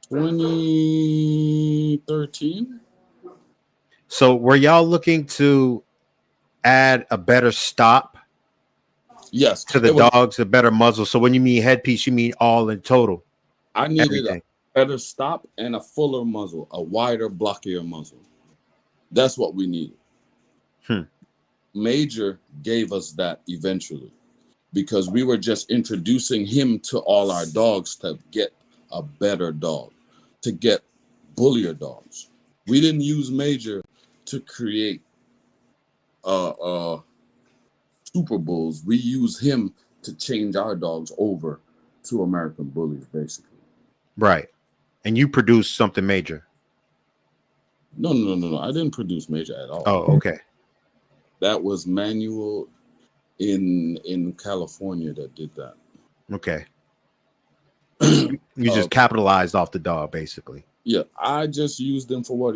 C: 2013.
A: So were y'all looking to add a better stop?
C: Yes.
A: To the dogs, a better muzzle. So when you mean headpiece, you mean all in total?
C: I needed a better stop and a fuller muzzle, a wider, blockier muzzle. That's what we needed. Major gave us that eventually, because we were just introducing him to all our dogs to get a better dog, to get bullier dogs. We didn't use Major to create Super Bulls. We use him to change our dogs over to American Bullies, basically. Right.
A: And you produced something Major?
C: No. I didn't produce Major at all.
A: Oh, okay.
C: That was Manuel in California that did that.
A: Okay. You just capitalized off the dog, basically.
C: Yeah, I just used him for what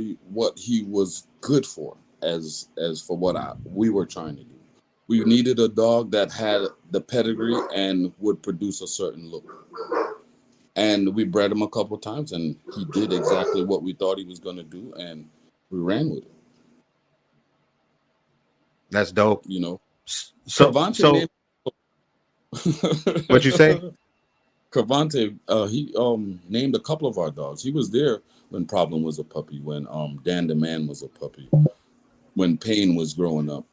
C: he was good for, as for what we were trying to do. We needed a dog that had the pedigree and would produce a certain look. And we bred him a couple times, and he did exactly what we thought he was going to do, and we ran with it.
A: That's dope.
C: So
A: what'd you say?
C: Cavante, he named a couple of our dogs. He was there when Problem was a puppy, when Dan the Man was a puppy, when Payne was growing up,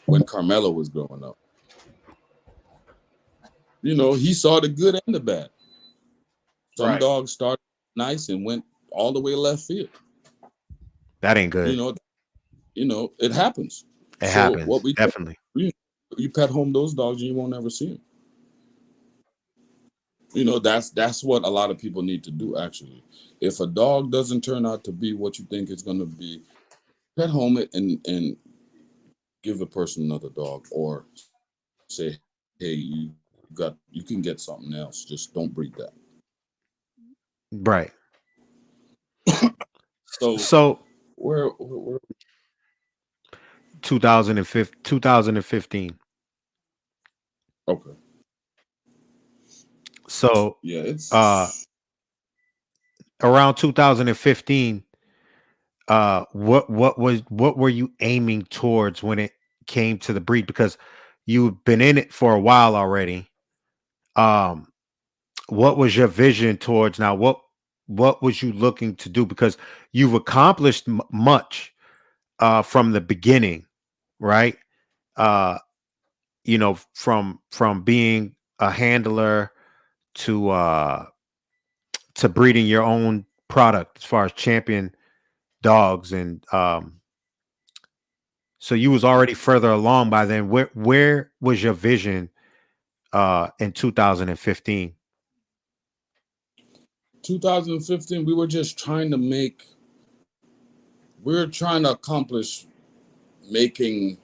C: when Carmelo was growing up. You know, he saw the good and the bad. Some
A: Right.
C: dogs started nice and went all the way left field.
A: That ain't
C: You
A: good.
C: know, it happens.
A: It
C: So what
A: happens.
C: we do,
A: Definitely.
C: you pet home those dogs and you won't ever see them. You know, that's what a lot of people need to do actually. If a dog doesn't turn out to be what you think it's going to be, pet home it and give the person another dog, or say, hey, you can get something else. Just don't breed that.
A: Right.
C: So
A: So
C: where
A: 2015, 2015.
C: okay.
A: So
C: Yeah,
A: uh
C: it's
A: around 2015, what were you aiming towards when it came to the breed? Because you've been in it for a while already. Um, what was your vision towards now? What was you looking to do? Because you've accomplished much from the beginning, right? Uh, from being a handler to breeding your own product as far as champion dogs, and so you was already further along by then. Where was your vision in 2015?
C: 2015. We were just trying to we were trying to accomplish making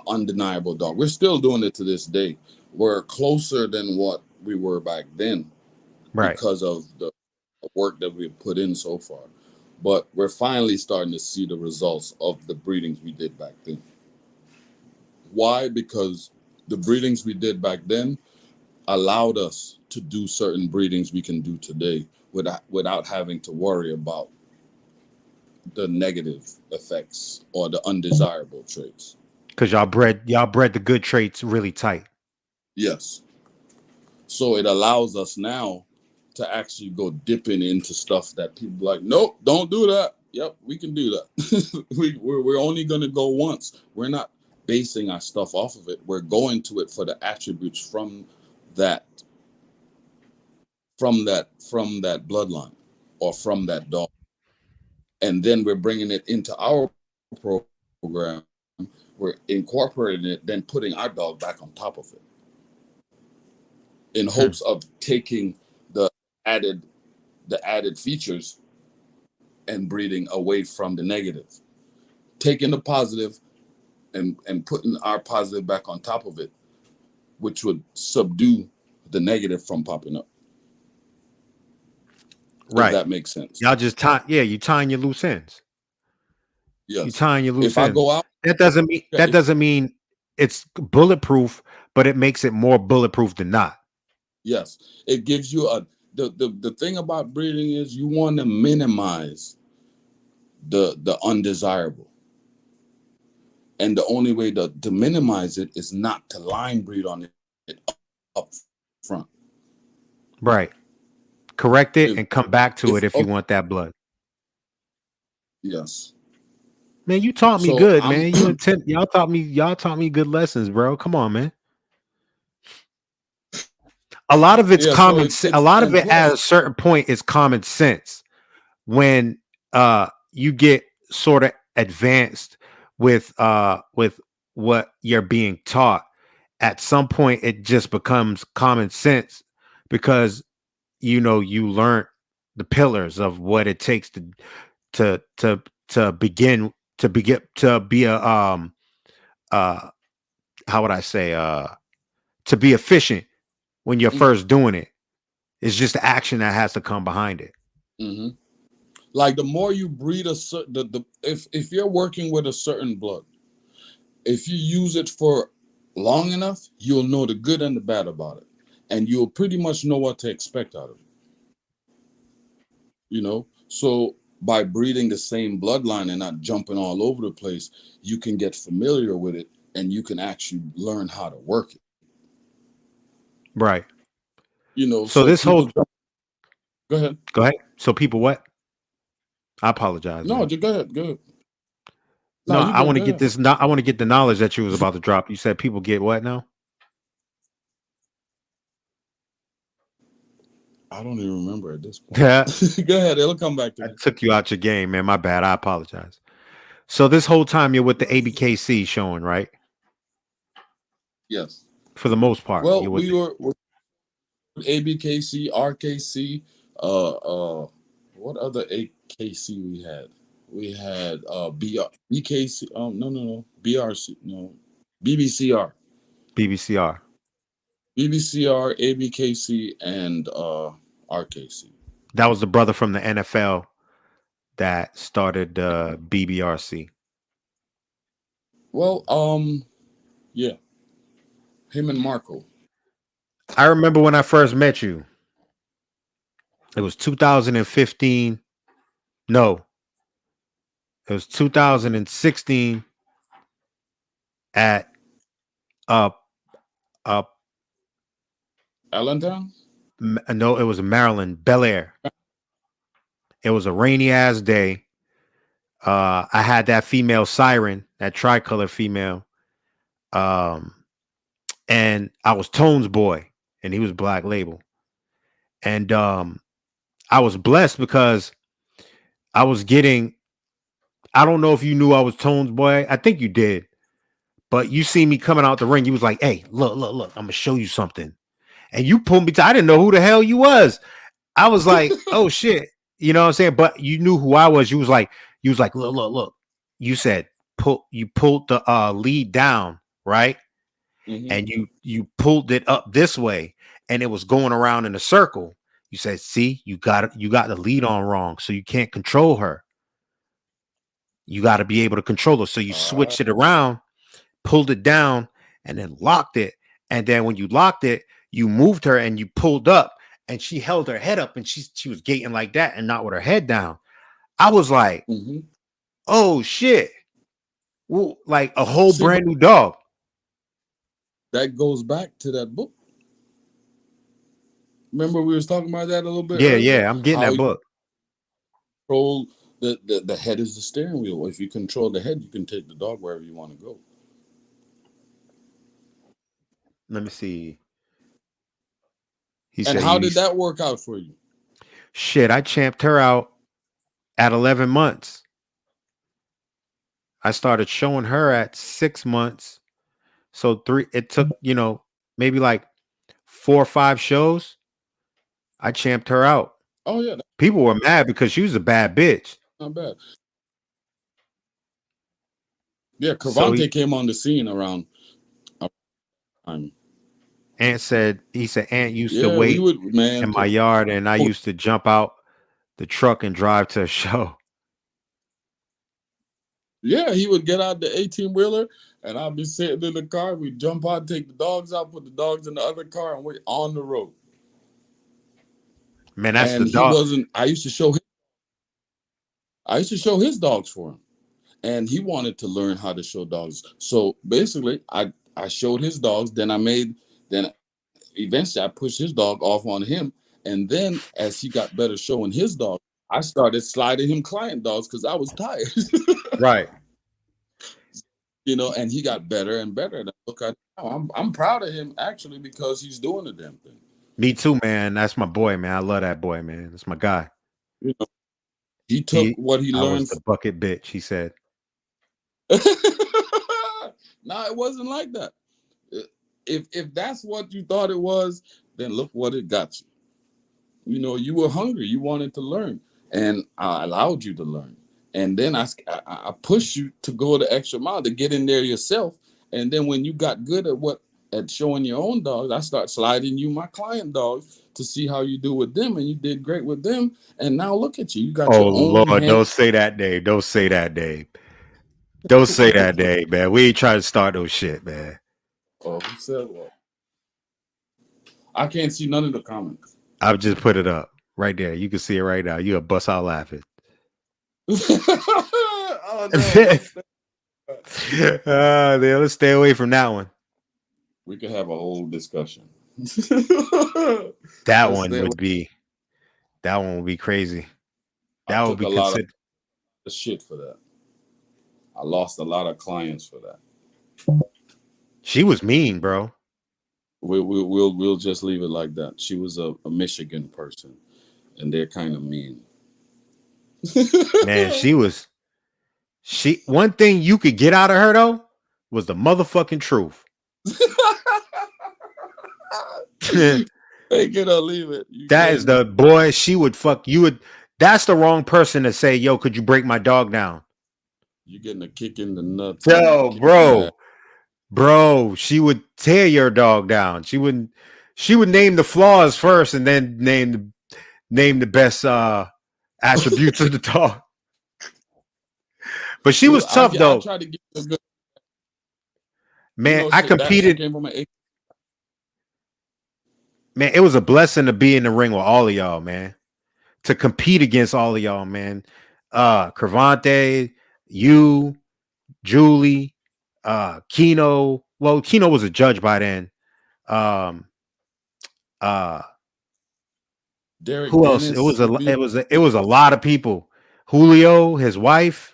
C: undeniable dog. We're still doing it to this day. We're closer than what we were back then
A: Right.
C: because of the work that we've put in so far. But we're finally starting to see the results of the breedings we did back then. Why? Because the breedings we did back then allowed us to do certain breedings we can do today without having to worry about the negative effects or the undesirable traits.
A: Because y'all bred the good traits really tight.
C: Yes. So it allows us now to actually go dipping into stuff that people like, nope, don't do that. Yep, we can do that. We're only going to go once. We're not basing our stuff off of it. We're going to it for the attributes that from that bloodline or from that dog, and then we're bringing it into our program. We're incorporating it, then putting our dog back on top of it in
A: Hmm.
C: hopes of taking the added features and breeding away from the negative, taking the positive and putting our positive back on top of it, which would subdue the negative from popping up, if
A: Right.
C: that makes sense.
A: Y'all just tie. Yeah, you tying your loose ends. You
C: Yes.
A: tying your
C: If
A: loose
C: I
A: ends.
C: go out,
A: That
C: if
A: doesn't mean it's bulletproof, but it makes it more bulletproof than not.
C: yes, it gives you the thing about breeding is you want to minimize the undesirable. And the only way to minimize it is not to line breed on it up front.
A: Right. Correct it
C: If
A: and come back to
C: if
A: it if you
C: okay,
A: want that blood.
C: yes.
A: Man, you taught me
C: So
A: good,
C: I'm
A: man. Y'all taught me good lessons, bro. Come on, man. A lot of it's
C: yeah. So
A: common.
C: it's
A: A
C: it's
A: lot of
C: and
A: it at a
C: plus
A: certain point is common sense. When you get sort of advanced with what you're being taught, at some point it just becomes common sense, because you learn the pillars of what it takes to to to be a uh how would I say, to be efficient when you're first doing it. It's just the action that has to come behind it.
C: mhm. Like the more you breed a certain if you're working with a certain blood, if you use it for long enough, you'll know the good and the bad about it, and you'll pretty much know what to expect out of it. So by breeding the same bloodline and not jumping all over the place, you can get familiar with it and you can actually learn how to work it.
A: Right. So
C: So
A: this whole
C: go ahead.
A: go ahead. So people what? I apologize,
C: No,
A: man.
C: just go ahead. Go ahead.
A: No,
C: No, you
A: I
C: good.
A: want to
C: Go
A: get
C: ahead.
A: this. I want to get the knowledge that you was about to drop. You said people get what now?
C: I don't even remember at this point.
A: Yeah,
C: Go ahead. It'll come back to
A: I
C: me.
A: took you out your game, man. My bad. I apologize. So this whole time you're with the ABKC showing, right?
C: Yes.
A: For the most part,
C: Well,
A: you're with
C: we were with ABKC, RKC. What other AKC we had? We had BKC. No. BRC. No. BBCR.
A: BBCR.
C: BBCR, ABKC, and RKC.
A: That was the brother from the NFL that started BBRC.
C: Well, yeah, him and Marco.
A: I remember when I first met you. It was 2015. No, it was 2016 at uh uh
C: Allentown?
A: no, it was Maryland, Bel Air. It was a rainy ass day. I had that female siren, that tricolor female. Um, and I was Tone's boy, and he was Black Label. And I was blessed because I was getting. I don't know if you knew I was Tone's boy. I think you did, but you see me coming out the ring. You was like, "Hey, look! I'm gonna show you something." And you pulled me to. I didn't know who the hell you was. I was like, "Oh shit," you know what I'm saying? But you knew who I was. You was like, "Look!" You said, You pulled the lead down, right?
C: Mm-hmm.
A: And you pulled it up this way, and it was going around in a circle. You said, "See, you got the lead on wrong, so you can't control her. You got to be able to control her." So you
C: All right.
A: switched it around, pulled it down, and then locked it. And then when you locked it, you moved her and you pulled up, and she held her head up, and she was gating like that and not with her head down. I was like,
C: Mm-hmm.
A: "Oh shit!" Well, like a whole
C: See, but
A: brand new dog.
C: that goes back to that book. Remember we was talking about that a little bit
A: Yeah,
C: earlier?
A: yeah, I'm getting
C: How
A: that
C: you
A: book.
C: control the head is the steering wheel. If you control the head, you can take the dog wherever you want to go.
A: Let me see. He
C: And
A: said,
C: how
A: "You
C: did that work out for you?
A: shit." I champed her out at 11 months. I started showing her at 6 months. So it took, maybe like 4 or 5 shows. I champed her out.
C: Oh yeah, that's
A: People were mad because she was a bad bitch.
C: not bad. Yeah,
A: So
C: Cravante came on the scene around time.
A: he said, Aunt used to
C: Yeah, we
A: wait
C: would, man.
A: in my yard and I used to jump out the truck and drive to a show.
C: Yeah, he would get out the 18-wheeler and I'd be sitting in the car. We'd jump out, take the dogs out, put the dogs in the other car, and we're on the road.
A: Man, that's the
C: And he
A: dog.
C: wasn't, I used to show his dogs for him. And he wanted to learn how to show dogs. So basically, I showed his dogs, then eventually I pushed his dog off on him. And then as he got better showing his dog, I started sliding him client dogs because I was tired.
A: Right.
C: And he got better and better. And look at now. I'm proud of him actually because he's doing the damn thing.
A: Me too, man. That's my boy, man. I love that boy, man. That's my guy.
C: You know, he took what he
A: I was
C: learned.
A: the bucket bitch, he said.
C: No, it wasn't like that. If that's what you thought it was, then look what it got you. You were hungry. You wanted to learn, and I allowed you to learn. And then I pushed you to go the extra mile to get in there yourself. And then when you got good at showing your own dogs, I start sliding you my client dogs to see how you do with them, and you did great with them. And now look at you. You got
A: Oh
C: your own
A: Lord,
C: head.
A: don't say that name. Don't say that name. Don't say that name, man. We ain't trying to start no shit, man.
C: Oh, who said what? I can't see none of the comments.
A: I've just put it up right there. You can see it right now. You'll bust out laughing.
C: Oh no.
A: Let's stay away from that one.
C: We could have a whole discussion.
A: That
C: Let's
A: one
C: stay away.
A: would be crazy.
C: I
A: That would
C: took
A: be
C: a lot
A: considered.
C: of shit for that. I lost a lot of clients for that.
A: She was mean, bro.
C: We'll just leave it like that. She was a Michigan person, and they're kind of mean.
A: Man, she was. She one thing you could get out of her though was the motherfucking truth.
C: Take it or leave it. You
A: That
C: get
A: is
C: me?
A: the boy. She would fuck you. Would That's the wrong person to say, "Yo, could you break my dog down?"
C: You getting a kick in the nuts and a
A: Yo,
C: kick in the ass.
A: bro, she would tear your dog down. She wouldn't. She would name the flaws first, and then name the best attributes of the dog. But she was tough
C: I
A: though,
C: try to get a good.
A: man. I
C: She
A: competed.
C: came from an.
A: Man, it was a blessing to be in the ring with all of y'all, man. To compete against all of y'all, man. Cravante, you, Julie, Kino. Well, Kino was a judge by then. Um, uh,
C: Derek
A: who else? It
C: Dennis
A: was
C: would be.
A: it was a lot of people. Julio, his wife.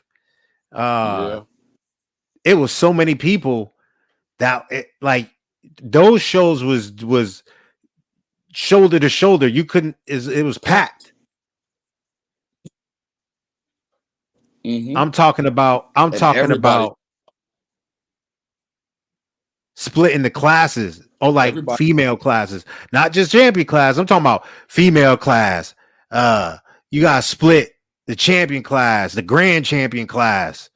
A: Uh,
C: Yeah.
A: it was so many people that like those shows was shoulder to shoulder. You couldn't. It was packed.
C: Mm-hmm.
A: I'm
C: And
A: talking about splitting the classes or like
C: everybody.
A: female classes, not just champion class. I'm talking about female class. You gotta split the champion class, the grand champion class.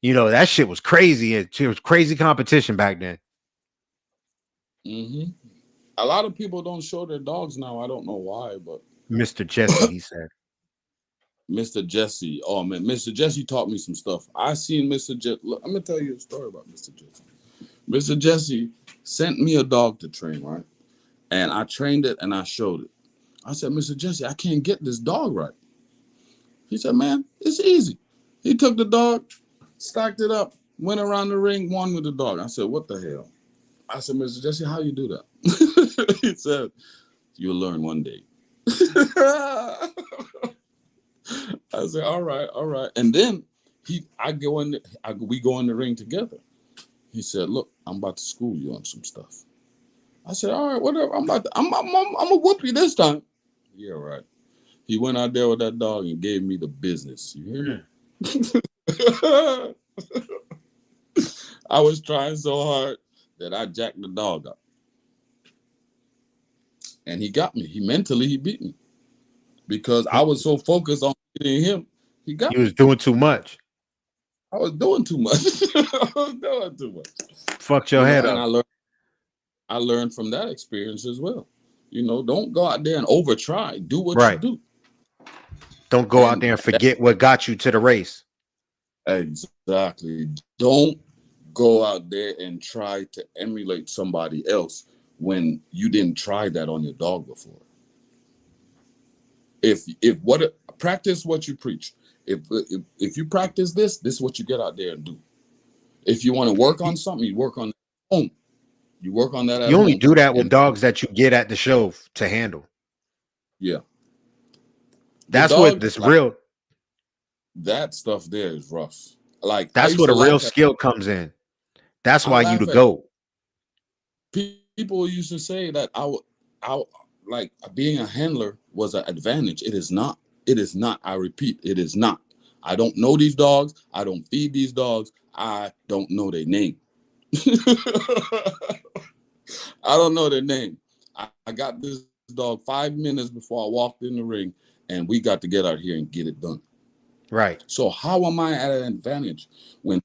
A: You know, that shit was crazy. It was crazy competition back then.
C: Mm-hmm. A lot of people don't show their dogs now. I don't know why, but
A: Mr. Jesse, he said.
C: Mr. Jesse. Oh man, Mr. Jesse taught me some stuff. I seen Mr. Jesse. I'm gonna tell you a story about Mr. Jesse. Mr. Jesse sent me a dog to train, right? And I trained it and I showed it. I said, Mr. Jesse, I can't get this dog right. He said, man, it's easy. He took the dog, stacked it up, went around the ring, won with the dog. I said, what the hell? I said, Mr. Jesse, how you do that? He said, you'll learn one day. I said, all right, all right. And then we go in the ring together. He said, look, I'm about to school you on some stuff. I said, all right, whatever. I'm gonna whoop you this time. Yeah, right. He went out there with that dog and gave me the business. You hear me? I was trying so hard that I jacked the dog up. And he got me. He beat me. Because I was so focused on beating him, he got
A: He was
C: me.
A: doing too much.
C: I was doing too much. I was doing too much.
A: Fucked your head
C: And
A: up.
C: I learned from that experience as well. Don't go out there and over try. Do what you
A: Right.
C: do.
A: Don't go out there and forget what got you to the race.
C: Exactly. Don't go out there and try to emulate somebody else when you didn't try that on your dog before. Practice what you preach. If you practice this is what you get out there and do. If you want to work on something, you work on that at home. You work on that at
A: You only
C: home.
A: do that with
C: And
A: dogs that you get at the show to handle.
C: yeah.
A: That's what this real.
C: That stuff there is rough. Like
A: That's where the real skill comes in. That's why you the GOAT.
C: People used to say that I like being a handler was an advantage. It is not. It is not. I repeat, it is not. I don't know these dogs. I don't feed these dogs. I don't know their name. I don't know their name. I got this dog 5 minutes before I walked in the ring, and we got to get out here and get it done.
A: Right.
C: So how am I at an advantage when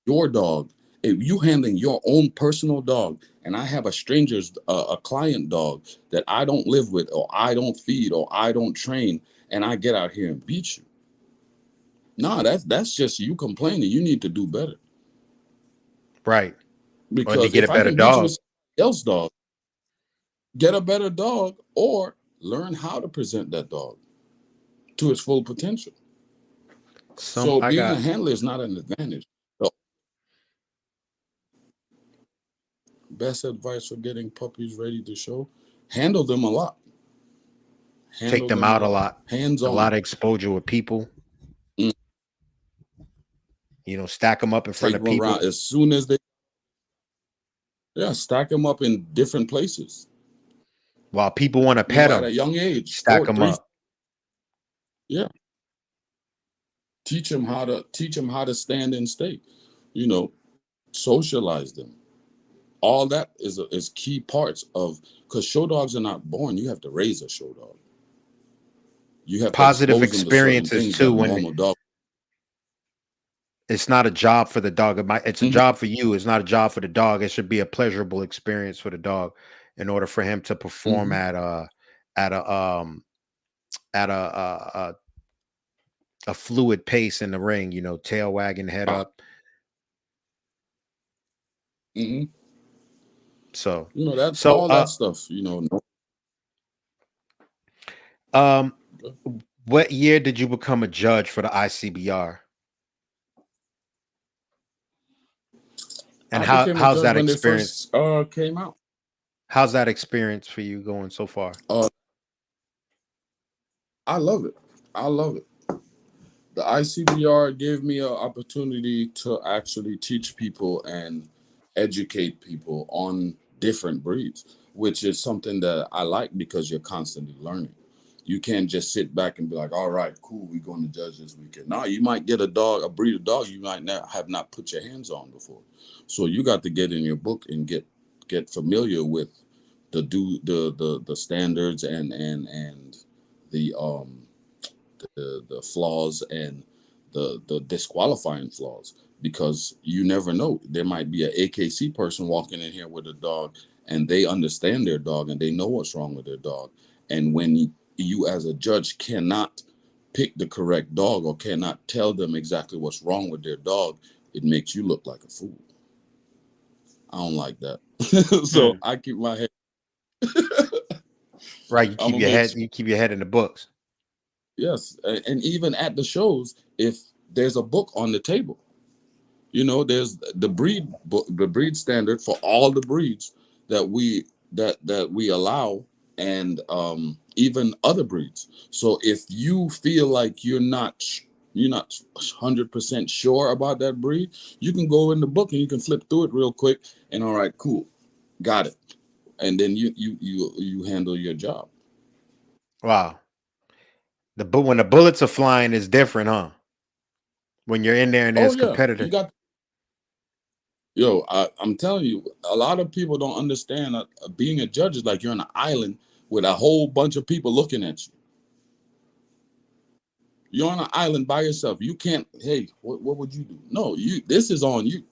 C: your dog, if you handling your own personal dog, and I have a stranger's, a client dog that I don't live with, or I don't feed, or I don't train, and I get out here and beat you? No, that's just you complaining. You need to do better.
A: Right. Or to
C: Because
A: get a
C: if I
A: better
C: can beat you
A: dog.
C: with somebody else's dog, get a better dog, or learn how to present that dog to its full potential. So being a handler is not an advantage. So best advice for getting puppies ready to show handle them a lot.
A: Take
C: Handle
A: them
C: them a
A: out a
C: lot.
A: lot.
C: Hands
A: A
C: on.
A: lot of exposure with people.
C: Mm.
A: Stack them up in front
C: Take
A: of
C: them around
A: people
C: as soon as they, yeah, stack them up in different places.
A: while people want to pet
C: At a
A: them.
C: young age,
A: Stack them up.
C: yeah. Teach them how to stand and stay. Socialize them. All that is key parts of, because show dogs are not born. You have to raise a show dog. You have to
A: Positive
C: expose them to certain
A: experiences
C: things
A: too.
C: that a
A: When
C: normal dog.
A: it's not a job for the dog, it's a
C: Mhm.
A: job for you. It's not a job for the dog. It should be a pleasurable experience for the dog, in order for him to perform
C: Mhm.
A: at a fluid pace in the ring. Tail wagging, head
C: Ah,
A: up.
C: mhm.
A: So,
C: That
A: so
C: all that stuff.
A: um, what year did you become a judge for the ICBR? And
C: I became a
A: how's
C: judge
A: that
C: when they
A: experience?
C: first came out.
A: How's that experience for you going so far?
C: I love it. I love it. The ICBR gave me an opportunity to actually teach people and educate people on different breeds, which is something that I like because you're constantly learning. You can't just sit back and be like, all right, cool, we're going to judge this weekend. No, you might get a breed of dog you might not have not put your hands on before. So you got to get in your book and get familiar with the standards and the flaws and the disqualifying flaws, because you never know. There might be an AKC person walking in here with a dog, and they understand their dog and they know what's wrong with their dog. And when you as a judge cannot pick the correct dog or cannot tell them exactly what's wrong with their dog, it makes you look like a fool. I don't like that. So
A: Mm.
C: I keep my head.
A: Right, you
C: I'm
A: keep
C: gonna
A: your
C: make
A: head you keep your head in the books.
C: Yes, and even at the shows, if there's a book on the table, there's the breed book, the breed standard for all the breeds that we allow, and even other breeds. So if you feel like you're not 100% sure about that breed, you can go in the book and you can flip through it real quick, and all right, cool, got it, and then you handle your job.
A: Wow. When the bullets are flying is different, huh? When you're in there and
C: Oh
A: there's
C: yeah, you
A: competitor.
C: got. Yo, I'm telling you, a lot of people don't understand that being a judge is like you're on an island with a whole bunch of people looking at you. You're on an island by yourself. You can't, hey, what would you do? No, this is on you.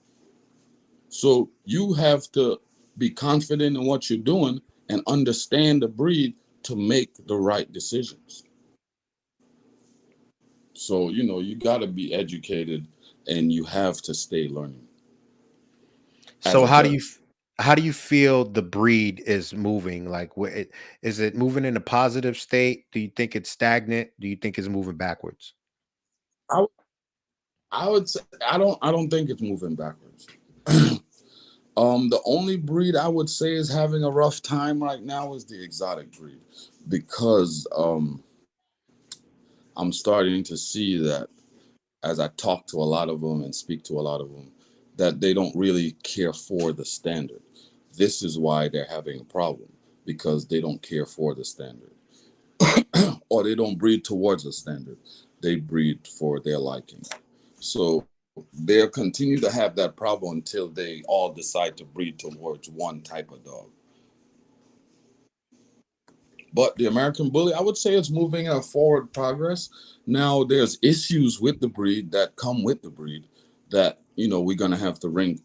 C: So you have to be confident in what you're doing and understand the breed to make the right decisions. So, you got to be educated and you have to stay learning as
A: So
C: a judge.
A: how do you feel the breed is moving? Like, is it moving in a positive state? Do you think it's stagnant? Do you think it's moving backwards?
C: I, I would say I don't think it's moving backwards. The only breed I would say is having a rough time right now is the exotic breed, because I'm starting to see that as I talk to a lot of them and speak to a lot of them, that they don't really care for the standard. This is why they're having a problem, because they don't care for the standard, or they don't breed towards a standard. They breed for their liking. So they'll continue to have that problem until they all decide to breed towards one type of dog. But the American Bully, I would say it's moving in a forward progress. Now, there's issues with the breed that come with the breed that, we're going to have to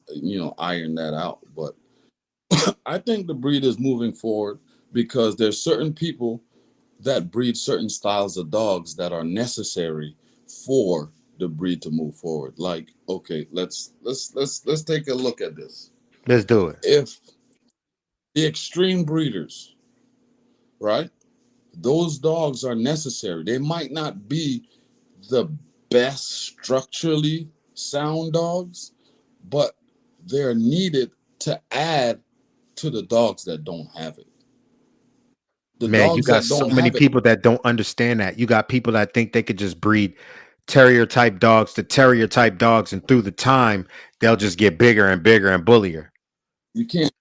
C: iron that out. But I think the breed is moving forward because there's certain people that breed certain styles of dogs that are necessary for the breed to move forward. Like, okay, let's take a look at this.
A: Let's do it.
C: If the extreme breeders, right? Those dogs are necessary. They might not be the best structurally sound dogs, but they're needed to add to the dogs that don't have it. The
A: Man, you
C: dogs
A: got
C: that
A: so
C: don't
A: many
C: have it,
A: people that don't understand that. You got people that think they could just breed terrier type dogs to terrier type dogs, and through the time, they'll just get bigger and bigger and bullier.
C: you can't.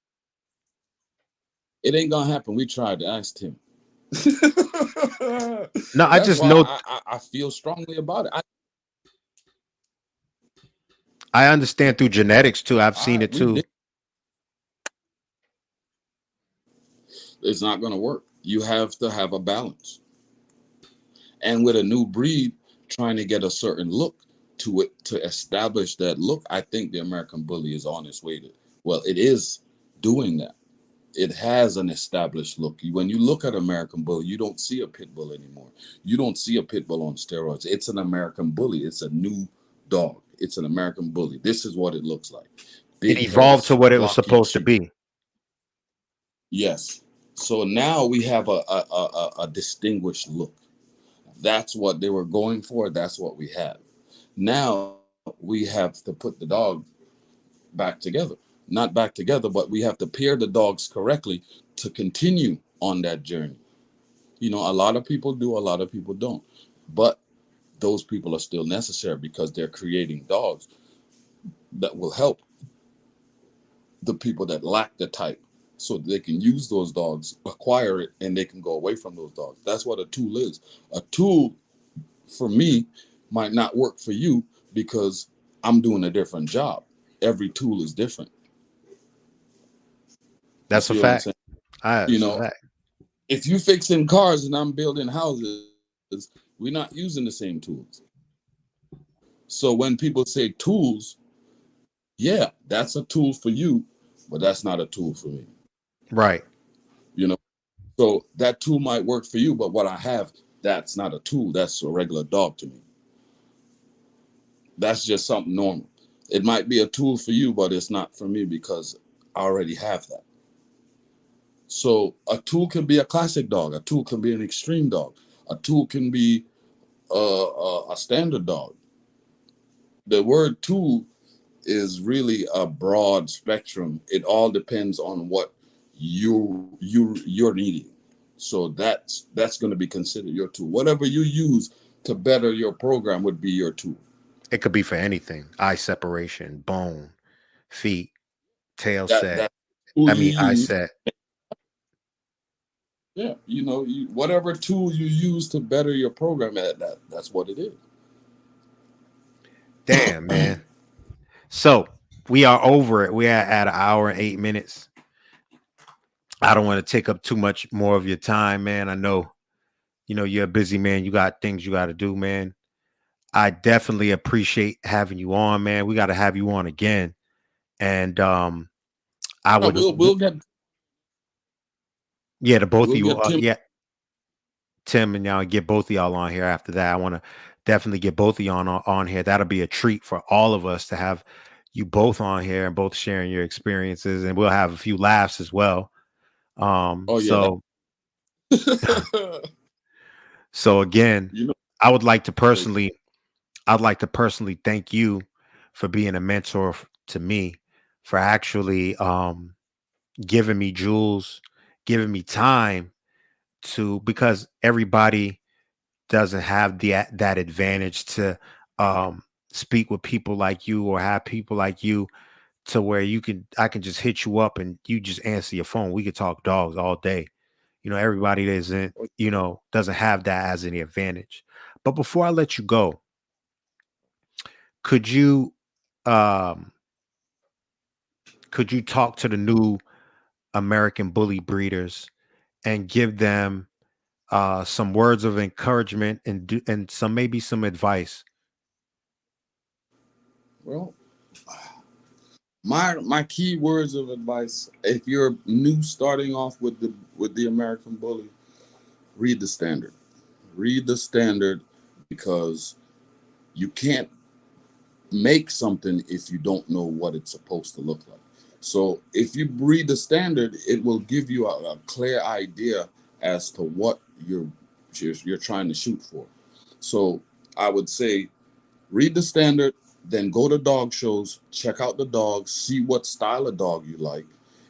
C: It ain't gonna happen. We tried to ask him.
A: No, I
C: That's
A: just
C: why
A: know
C: I feel strongly about it.
A: I understand through genetics too. I've seen it
C: We
A: too.
C: did. It's not gonna work. You have to have a balance. And with a new breed, trying to get a certain look to it to establish that look, I think the American Bully is on its way to. Well, it is doing that. It has an established look. When you look at American Bully, you don't see a pit bull anymore. You don't see a pit bull on steroids. It's an American Bully. It's a new dog. It's an American Bully. This is what it looks like.
A: It
C: Big
A: evolved to
C: heads,
A: what it was
C: blocky
A: supposed to
C: cheek.
A: be.
C: Yes. So now we have a distinguished look. That's what they were going for. That's what we have. Now we have to put the dog back together. Not back together, but we have to pair the dogs correctly to continue on that journey. A lot of people do, a lot of people don't. But those people are still necessary because they're creating dogs that will help the people that lack the type so they can use those dogs, acquire it, and they can go away from those dogs. That's what a tool is. A tool for me might not work for you because I'm doing a different job. Every tool is different. You
A: That's a
C: see what I'm
A: fact.
C: saying? You
A: That's a
C: know,
A: fact.
C: if you fixing cars and I'm building houses, we're not using the same tools. So when people say tools, yeah, that's a tool for you, but that's not a tool for me.
A: Right.
C: You know, so that tool might work for you, but what I have, that's not a tool. That's a regular dog to me. That's just something normal. It might be a tool for you, but it's not for me because I already have that. So a tool can be a classic dog. A tool can be an extreme dog. A tool can be a standard dog. The word tool is really a broad spectrum. It all depends on what you're needing. So that's going to be considered your tool. Whatever you use to better your program would be your tool.
A: It could be for anything. Eye separation, bone, feet, tail set.
C: That tool
A: I
C: you
A: mean, eye
C: use.
A: set.
C: Yeah, whatever tool you use to better your program at that's what it is.
A: Damn, man. So we are over it. We are at an hour and 8 minutes. I don't want to take up too much more of your time, man. I know, you're a busy man. You got things you got to do, man. I definitely appreciate having you on, man. We got to have you on again. And I
C: No,
A: would,
C: we'll get
A: yeah, the both of
C: we'll
A: you,
C: get Tim.
A: yeah, Tim and y'all get both of y'all on here after that. I want to definitely get both of y'all on here. That'll be a treat for all of us to have you both on here and both sharing your experiences, and we'll have a few laughs as well.
C: Oh yeah,
A: So
C: that,
A: so again,
C: you know.
A: I would like to
C: Like,
A: personally, I'd like to personally thank you for being a mentor to me, for actually giving me jewels, giving me time to, because everybody doesn't have that advantage to speak with people like you, or have people like you to where I can just hit you up and you just answer your phone. We could talk dogs all day. Everybody doesn't have that as any advantage. But before I let you go, could you um talk to the new American Bully breeders and give them some words of encouragement and maybe some advice?
C: well, my key words of advice: if you're new, starting off with the American Bully, read the standard. Read the standard because you can't make something if you don't know what it's supposed to look like. So if you read the standard, it will give you a clear idea as to what you're trying to shoot for. So I would say read the standard, then go to dog shows, check out the dogs, see what style of dog you like.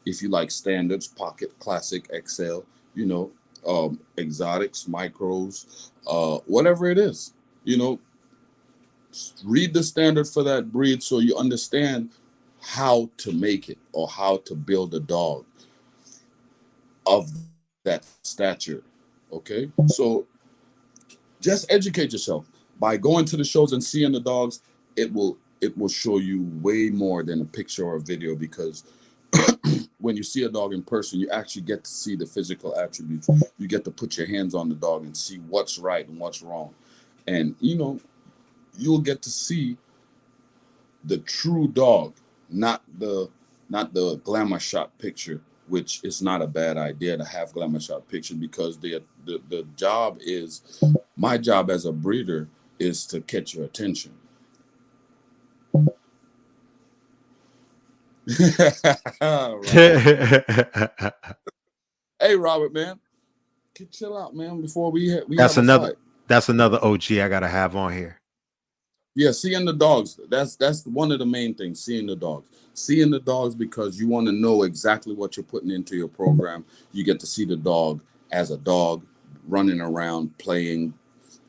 C: If you like standards, pocket, classic, XL, you know, exotics, micros, whatever it is. You know, read the standard for that breed so you understand how to make it or how to build a dog of that stature. Okay, so just educate yourself by going to the shows and seeing the dogs. It will show you way more than a picture or a video, because when you see a dog in person, you actually get to see the physical attributes. You get to put your hands on the dog and see what's right and what's wrong. And you'll get to see the true dog, not the glamour shot picture, which is not a bad idea to have glamour shot picture, because the job is, my job as a breeder is to catch your attention. Robert. Hey, Robert, man, chill out, man. Before we
A: That's
C: have a
A: another
C: fight.
A: that's another OG I gotta have on here.
C: Yeah, seeing the dogs. That's one of the main things. Seeing the dogs. Seeing the dogs, because you want to know exactly what you're putting into your program. You get to see the dog as a dog, running around, playing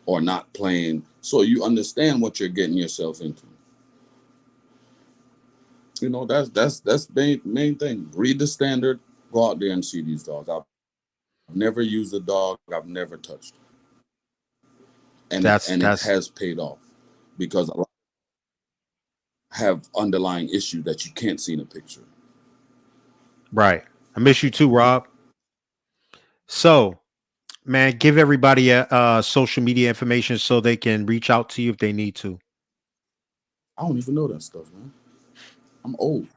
C: or not playing, so you understand what you're getting yourself into. That's main thing. Read the standard. Go out there and see these dogs. I've never used a dog. I've never touched, and it has
A: That's
C: paid off, because a lot have underlying issues that you can't see in a picture.
A: right. I miss you too, Rob. So, man, give everybody a social media information so they can reach out to you if they need to.
C: I don't even know that stuff, man. I'm old.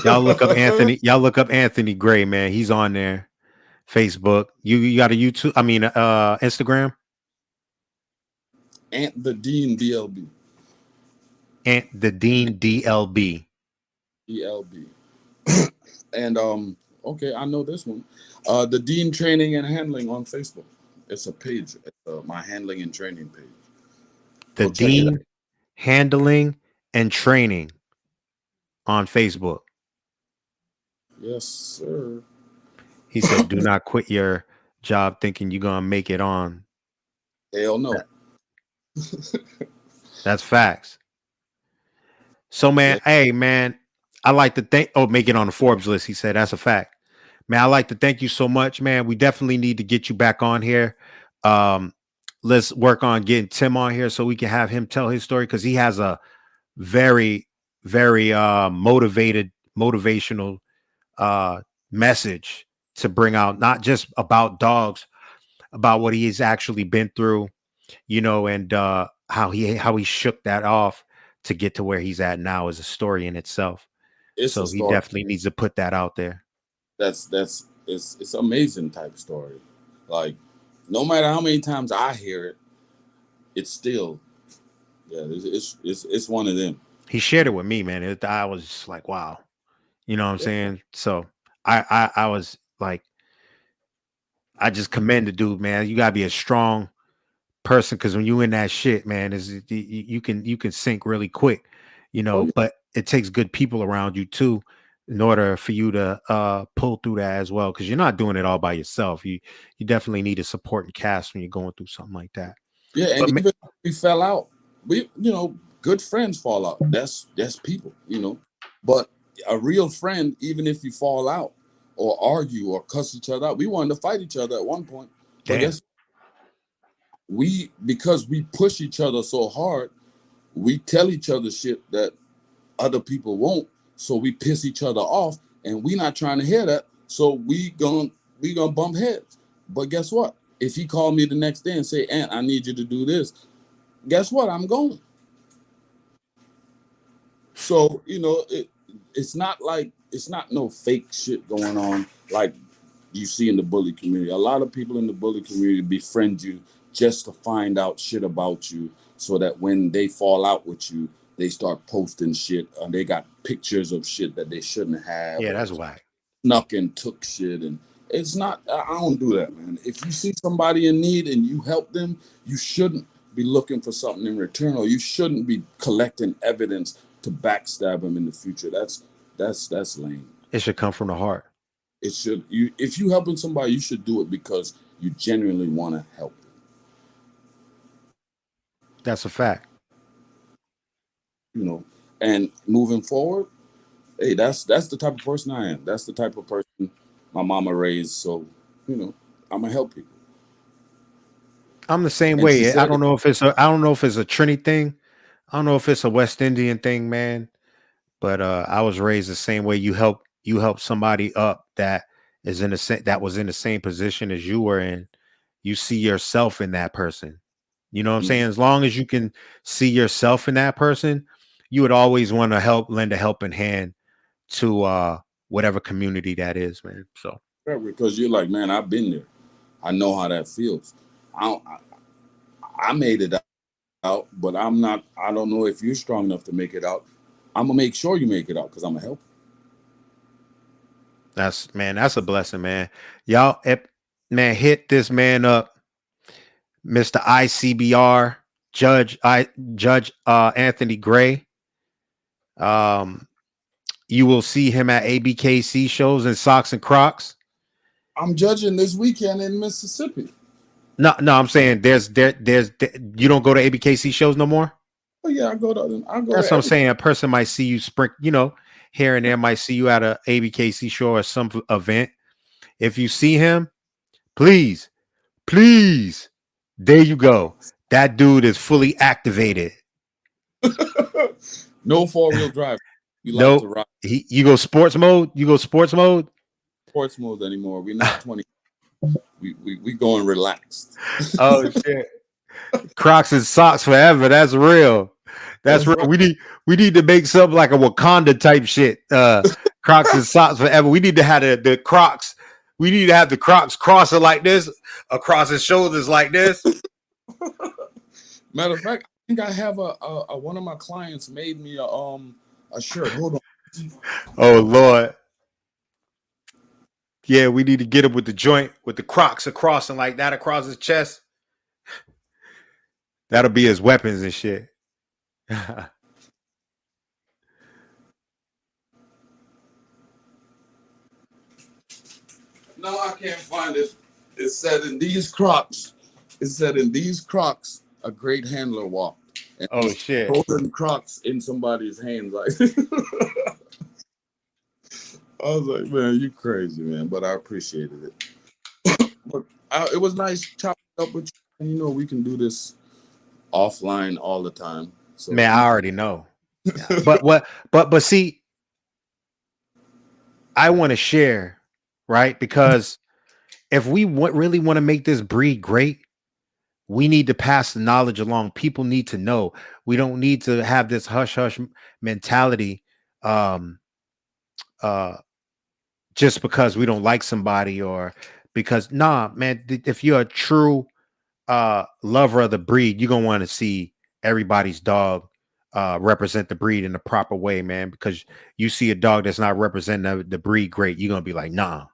A: Y'all look up Anthony. Y'all look up Anthony Gray, man. He's on there. Facebook. You got a YouTube? I mean, Instagram.
C: Ant the Dean DLB.
A: And the Dean DLB.
C: DLB. And okay, I know this one. The Dean Training and Handling on Facebook. It's a page. It's, my handling and training page.
A: The
C: Go check it out.
A: Dean Handling and Training on Facebook.
C: Yes, sir.
A: He said, "Do not quit your job thinking you're gonna make it on."
C: Hell no.
A: That- That's facts. So, man,
C: Yeah,
A: hey, man, I like to thank. Oh, make it on the Forbes list. He said that's a fact. Man, I like to thank you so much, man. We definitely need to get you back on here. Um, let's work on getting Tim on here so we can have him tell his story, because he has a very, very motivational uh message to bring out, not just about dogs, about what he's actually been through, and how he shook that off to get to where he's at now is a story in itself.
C: it's a
A: So he
C: story.
A: definitely needs to put that out there.
C: That's it's amazing type story. Like, no matter how many times I hear it, it's still, yeah. It's one of them.
A: He shared it with me, man. I was just like, wow. You know what I'm
C: Yeah,
A: saying? So I was like, I just commend the dude, man. You gotta be a strong person, because when you in that shit, man, you can sink really quick,
C: oh yeah,
A: but it takes good people around you too in order for you to pull through that as well, because you're not doing it all by yourself. You definitely need a supporting cast when you're going through something like that.
C: yeah. And
A: But
C: even if we fell out, we, good friends fall out. That's people, But a real friend, even if you fall out or argue or cuss each other out, we wanted to fight each other at one point. But
A: damn,
C: guess, because we push each other so hard, we tell each other shit that other people won't. So we piss each other off, and we not trying to hear that. So we gonna bump heads. But guess what? If he called me the next day and say, "Aunt, I need you to do this," guess what? I'm going. So it's not no fake shit going on like you see in the bully community. A lot of people in the bully community befriend you just to find out shit about you, so that when they fall out with you, they start posting shit, and they got pictures of shit that they shouldn't have,
A: yeah,
C: or
A: that's whack.
C: snuck and took shit. And it's not, I don't do that, man. If you see somebody in need and you help them, you shouldn't be looking for something in return, or you shouldn't be collecting evidence to backstab them in the future. That's lame.
A: It should come from the heart.
C: It should you if you helping somebody, you should do it because you genuinely want to help them.
A: That's a fact.
C: You know, and moving forward, hey, that's the type of person I am. That's the type of person my mama raised. So, you know, I'm gonna help people.
A: I'm the same
C: And she
A: way. I
C: said it.
A: don't know if it's a I don't know if it's a Trini thing. I don't know if it's a West Indian thing, man. But I was raised the same way. You help somebody up that is in the that was in the same position as you were in. You see yourself in that person. You know what I'm saying?
C: Mhm.
A: As long as you can see yourself in that person, you would always want to lend a helping hand to whatever community that is, man. So
C: Yeah, because you're like, man, I've been there. I know how that feels. I don't, I made it out, but I'm not. I don't know if you're strong enough to make it out. I'm gonna make sure you make it out because I'm gonna help.
A: that's a blessing, man. Y'all, man, hit this man up, Mr. ICBR, Judge Anthony Gray. Um, you will see him at ABKC shows in socks and Crocs.
C: I'm judging this weekend in Mississippi.
A: No, I'm saying there's you don't go to ABKC shows no more.
C: Oh yeah, I go
A: That's
C: to
A: what I'm
C: every.
A: saying. A person might see you here and there might see you at a ABKC show or some event. If you see him, please, please, there you go. That dude is fully activated.
C: No 4-wheel drive. We like to
A: Nope.
C: ride
A: You go sports mode. You go sports mode.
C: sports mode anymore. We're not 20. We going relaxed.
A: Oh shit. Crocs and socks forever. That's real. That's
C: That's
A: real.
C: right.
A: We need to make something like a Wakanda type shit. Crocs and socks forever. We need to have the Crocs. We need to have the Crocs crossing like this across his shoulders like this.
C: Matter of fact, I think I have a one of my clients made me a shirt. Hold on.
A: Oh Lord. Yeah, we need to get him with the joint with the Crocs crossing like that across his chest. That'll be his weapons and shit.
C: No, I can't find it. It said in these Crocs. It said in these Crocs, a great handler walked, and
A: Oh
C: he's
A: shit.
C: holding Crocs in somebody's hands. Like I was like, man, you crazy, man. But I appreciated it. But it was nice chopping up with you. And, we can do this offline all the time. So
A: Man, I already know. But see, I want to share, right? Because if we really want to make this breed great, we need to pass the knowledge along. People need to know. We don't need to have this hush hush mentality uh just because we don't like somebody or because nah, man, if you're a true lover of the breed, you're gonna want to see everybody's dog represent the breed in the proper way, man. Because you see a dog that's not representing the breed great, you're gonna be like, nah.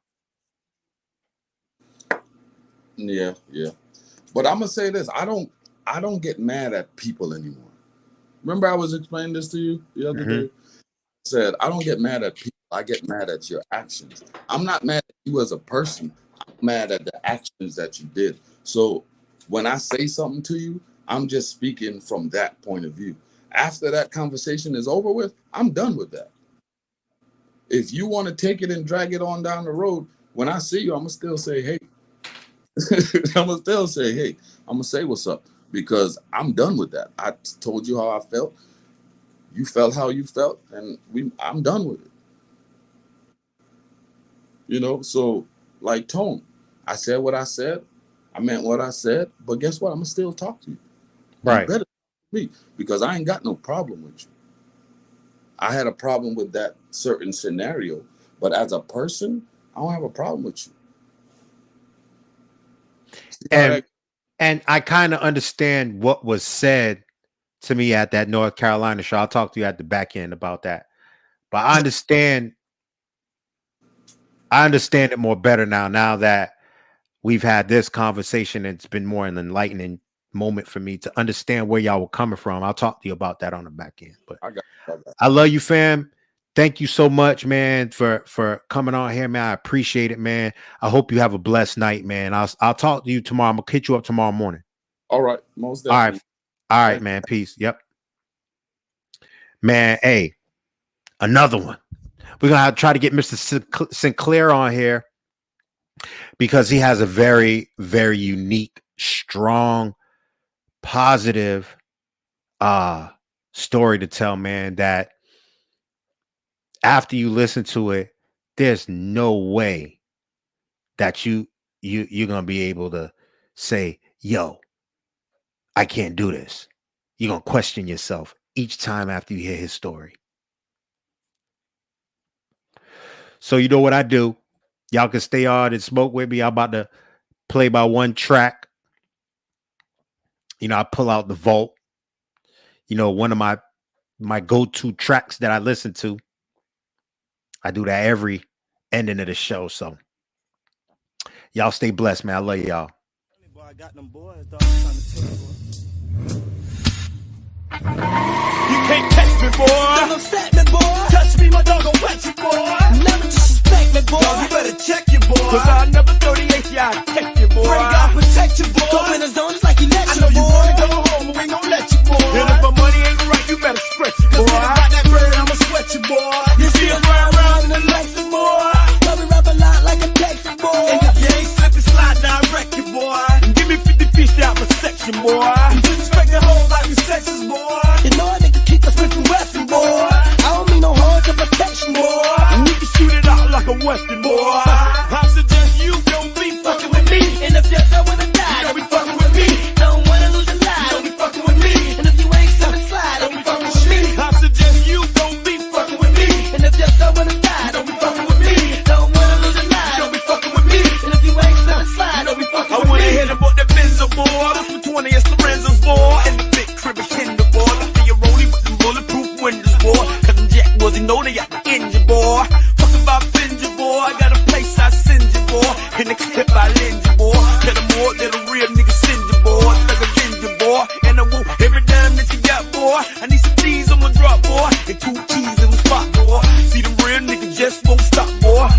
C: yeah, yeah. But I'm gonna say this: I don't get mad at people anymore. Remember, I was explaining this to you the other
A: Mm-hmm.
C: day. I said I don't get mad at people. I get mad at your actions. I'm not mad at you as a person. I'm mad at the actions that you did. So when I say something to you, I'm just speaking from that point of view. After that conversation is over with, I'm done with that. If you want to take it and drag it on down the road, when I see you, I'm gonna still say, hey. I'm gonna still say, hey, I'm gonna say what's up because I'm done with that. I told you how I felt. You felt how you felt, and I'm done with it. So like tone. I said what I said. I meant what I said. But guess what? I'm gonna still talk to you. You
A: Right.
C: better talk to me because I ain't got no problem with you. I had a problem with that certain scenario, but as a person, I don't have a problem with you. See how
A: And
C: that
A: and I kind of understand what was said to me at that North Carolina show. I'll talk to you at the back end about that. But I understand it more better now. Now that we've had this conversation, it's been more an enlightening moment for me to understand where y'all were coming from. I'll talk to you about that on the back end. But
C: I got.
A: I love you, fam. thank you so much, man, for coming on here, man. I appreciate it, man. I hope you have a blessed night, man. I'll talk to you tomorrow. I'm gonna hit you up tomorrow morning.
C: All right, most
A: All
C: definitely.
A: right, all right, man. Peace. Yep, man. Hey, another one. We're gonna have to try to get Mr. Sinclair on here because he has a very, very unique, strong, positive story to tell, man, that after you listen to it, there's no way that you're gonna be able to say, yo, I can't do this. You're gonna question yourself each time after you hear his story. So you know what I do? Y'all can stay on and smoke with me. I'm about to play by one track. You know, I pull out the vault. You know, one of my go-to tracks that I listen to. I do that every ending of the show. So y'all stay blessed, man. I love y'all.
B: You can't catch me, boy. Don't upset me, boy. Touch me, my dog gon' wet you, boy. Never disrespect me, boy. Dog, you better check your boy. Cause I'll never throw the H, I'll take you, boy. Pray God protect you, boy. Go in the zone just like you let you, boy. I know you wanna go home, but we gon' let you, boy. And if my money ain't right, you better stretch it, boy. Cause about that bird, I'ma sweat you, boy. You see us round in the Lexus, boy. Love me rap a lot like a Texas, boy. And if you ain't slip and slide, now I wreck you, boy. And give me 50 fish out my section, boy. You disrespect the hoes like we sexes, boy. You know a nigga keep us Smith and Wesson, boy. I don't mean no harm to protection, boy. And we can shoot it out like a Western, boy. I suggest you don't be fucking with me. And if you don't wanna die, don't be fucking with me. Don't wanna lose a lie, don't be fucking with me. And if you ain't something slide, don't be fucking with me. I suggest you don't be fucking with me. And if you don't wanna die, don't be fucking with me. Don't wanna lose a lie, don't be fucking with me. And if you ain't something slide, don't be fucking with me. I wanna hit about that Benzo, boy. This for 20 is Lorenzo's, boy. And the big crib is Kinder, boy. Bulletproof windows, boy. Cause them Jack boys, you know they got the engine, boy. Fuck about Benja, boy. I got a place I send you, boy. In the clip I lend you, boy. Tell them more that a real nigga send you, boy. Like a ninja, boy. And I want every dime that you got, boy. I need some G's on my drop, boy. And 2 keys in the spot, boy. See them real niggas just won't stop, boy.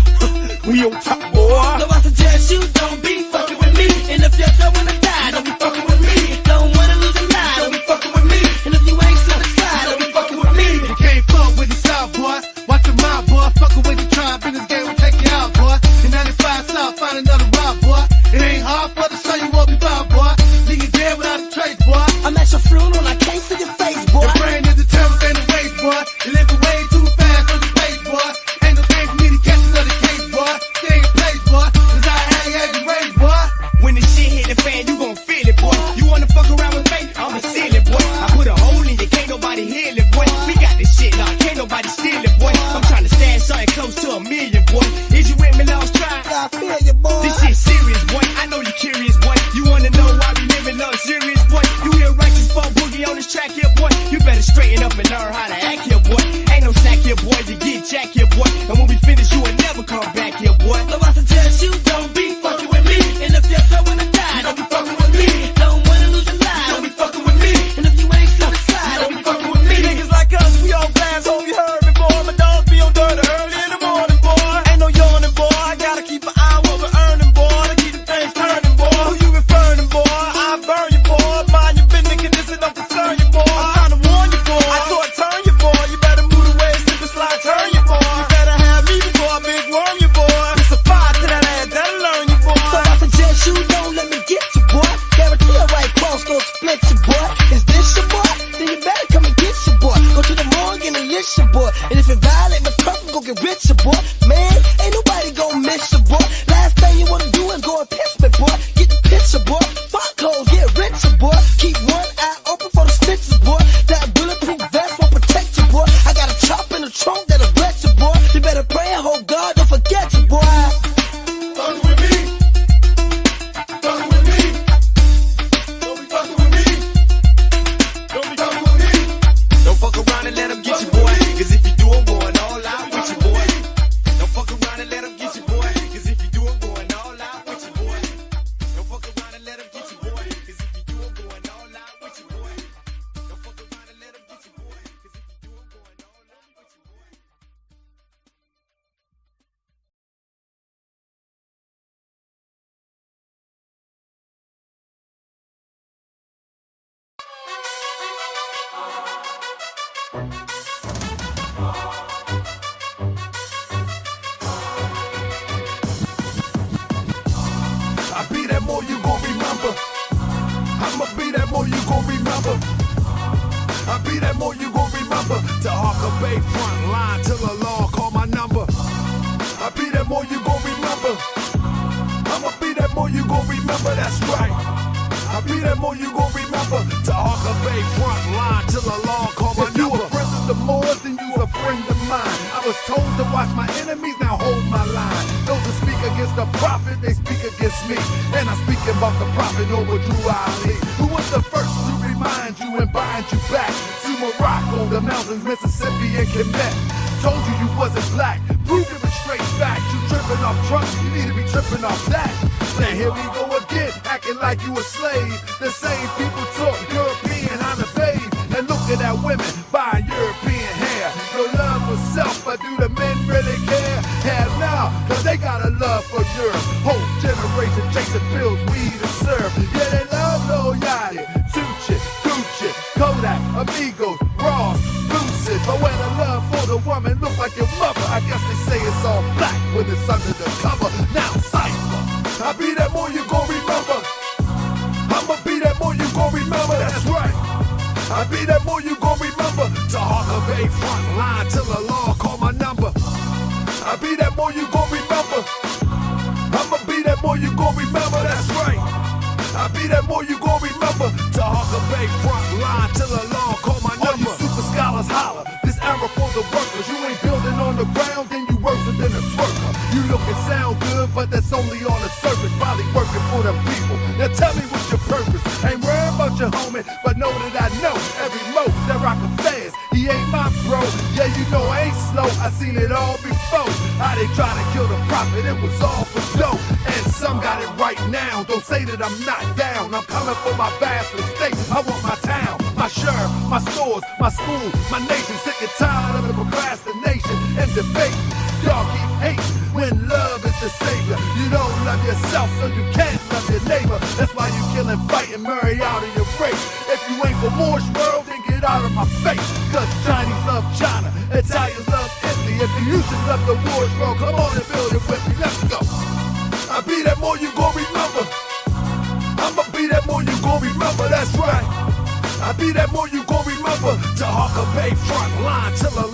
B: We on top, boy. So I suggest you don't be fucking with me. And if you don't wanna die, don't be fucking with me. Don't wanna lose a lie, don't be fucking with me. And if you ain't slip slide, don't be fucking with me.
D: You can't fuck with the South, boy. Watch your mouth, boy. Fucking with the tribe in this game, we'll take you out, boy. In 95 South, find another route, boy. It ain't hard for to show you what we about, boy. Leave you dead without a trace, boy.
B: I'm at your funeral, I can't see your face, boy.
D: Your brain is the terrorist and the waste, boy. You live way too fast on the pace, boy. Ain't no thing for me to catch another case, boy. Stay in place, boy. Cause I had you raised, boy.
B: When the shit hit the fan, you gon' feel it, boy. You wanna fuck around with me? I'ma seal it, boy. I put a hole in you, can't nobody heal it, boy. We got this shit, nah, can't nobody steal it, boy. I'm tryna stash something close to $1 million, boy. Is you with me, lost try? I feel you, boy. This shit serious, boy. I know you curious, boy. You wanna know why we living luxurious, boy? You hear righteous fuck boogie on this track here, boy. You better straighten up and learn how to act here, boy. Ain't no snack here, boy. You get jack here, boy. And when we finish, you will never come back here, boy. So I suggest you don't be fucking with me. And if you don't wanna die, don't be fucking with me. Don't wanna lose your life, don't be fucking with me. And if you ain't slip slide, don't be fucking with me. Niggas like us, we all glass, hope you heard me, boy. My dogs be on dirt early in the morning, boy. Ain't no yawning, boy. I gotta keep an eye what we're earning, boy. To keep the things turning, boy. Who you referring, boy? I burn you, boy. Mind your business, condition don't concern you, boy. I'm trying to warn you, boy. I thought turn you, boy. You better move away, slip and slide, turn you, boy. You better have me before I big worm you, boy. It's a fire to that ass, that'll learn you, boy. So I suggest you don't let me get you, boy. Guarantee a right cross gon' split you, boy. Is this your boy? Then you better come and get your boy. Go to the morgue and enlist your boy. And if you violate my purpose, go get rich, your boy. Man, ain't nobody gon' miss your boy. Last thing you wanna do is go and piss me, boy. Get the picture, boy. Fuck clothes, get richer, boy. Keep one eye open for the stitches, boy. That bulletproof vest will protect you, boy. I got a chop in the trunk that'll bless you, boy. You better pray and hope God don't forget you, boy.
D: Fucking with me. Fucking with me. Don't be fucking with me. Don't be fucking with me.
B: Don't fuck around and let him get you, boy. Cause if you do, I'm going all out with you, boy. Don't fuck around and let him get you, boy. Cause if you do, I'm going all out with you, boy. Don't fuck around and let him get you, boy.
D: I'ma be that more you gon' remember. I'll be that more you gon' remember. To Harker Bay front line till the law call my number. I'll be that more you gon' remember. I'ma be that more you gon' remember, that's right. I'll be that more you gon' remember. To Harker Bay front line till the law call my number. If you a friend of the Moors, then you a friend of mine. I was told to watch my enemies, now hold my line. Those that speak against the prophet, they speak against me. And I'm speaking about the prophet over Drew Ali, who was the first to remind you and bind you back to Morocco, the mountains, Mississippi, and Quebec. Told you you wasn't black, proved it with straight facts. You tripping off trunks, you need to be tripping off that. Now here we go again, acting like you a slave. The same people talk European on the babe, and looking at women buying European hair. No love for self, but do the men really care? Hell no, cause they got a love for Europe. Whole generation chasing pills, weed and syrup. Yeah, they love Lil Yachty, Tucci, Gucci, Kodak, Amigos, Ross, Lucid. But when the love for the woman look like your mother, I guess they say it's all black when it's under the cover. Now cypher, I'll be that more you gon' remember. I'ma be that more you gon' remember, that's right. I'll be that more you gon' remember. To Harker Bay front line till the law call my number. I'll be that more you gon' remember. I'ma be that more you gon' remember, that's right. I'll be that more you gon' remember. To Harker Bay front line till the law call my number. All you super scholars holler, this era for the workers. You ain't building on the ground, then you worse than a twerker. You look and sound good, but that's only on the surface. Probably working for them people. Now tell me what's your purpose. Ain't worried about your homie, but know that I know every mo that rockin' fast. He ain't my bro. Yeah, you know I ain't slow. I seen it all before. How they try to kill the prophet, it was all for dough. And some got it right now. Don't say that I'm not down. I'm coming for my vast estate. I want my town, my sheriff, my stores, my school, my nation. Sick and tired of the procrastination and debate. Y'all keep hating when love is the savior. You don't love yourself, so you can't love your neighbor. That's why you kill and fight and marry out of your race. If you ain't for Moorish world, then get out of my face. Cause Chinese love China, Italians love Italy. If you used to love the Moorish world, come on and build it with me. Let's go. I'll be that more you gon' remember. I'ma be that more you gon' remember, that's right. I'll be that more you gon' remember. To Harker Bay front line till the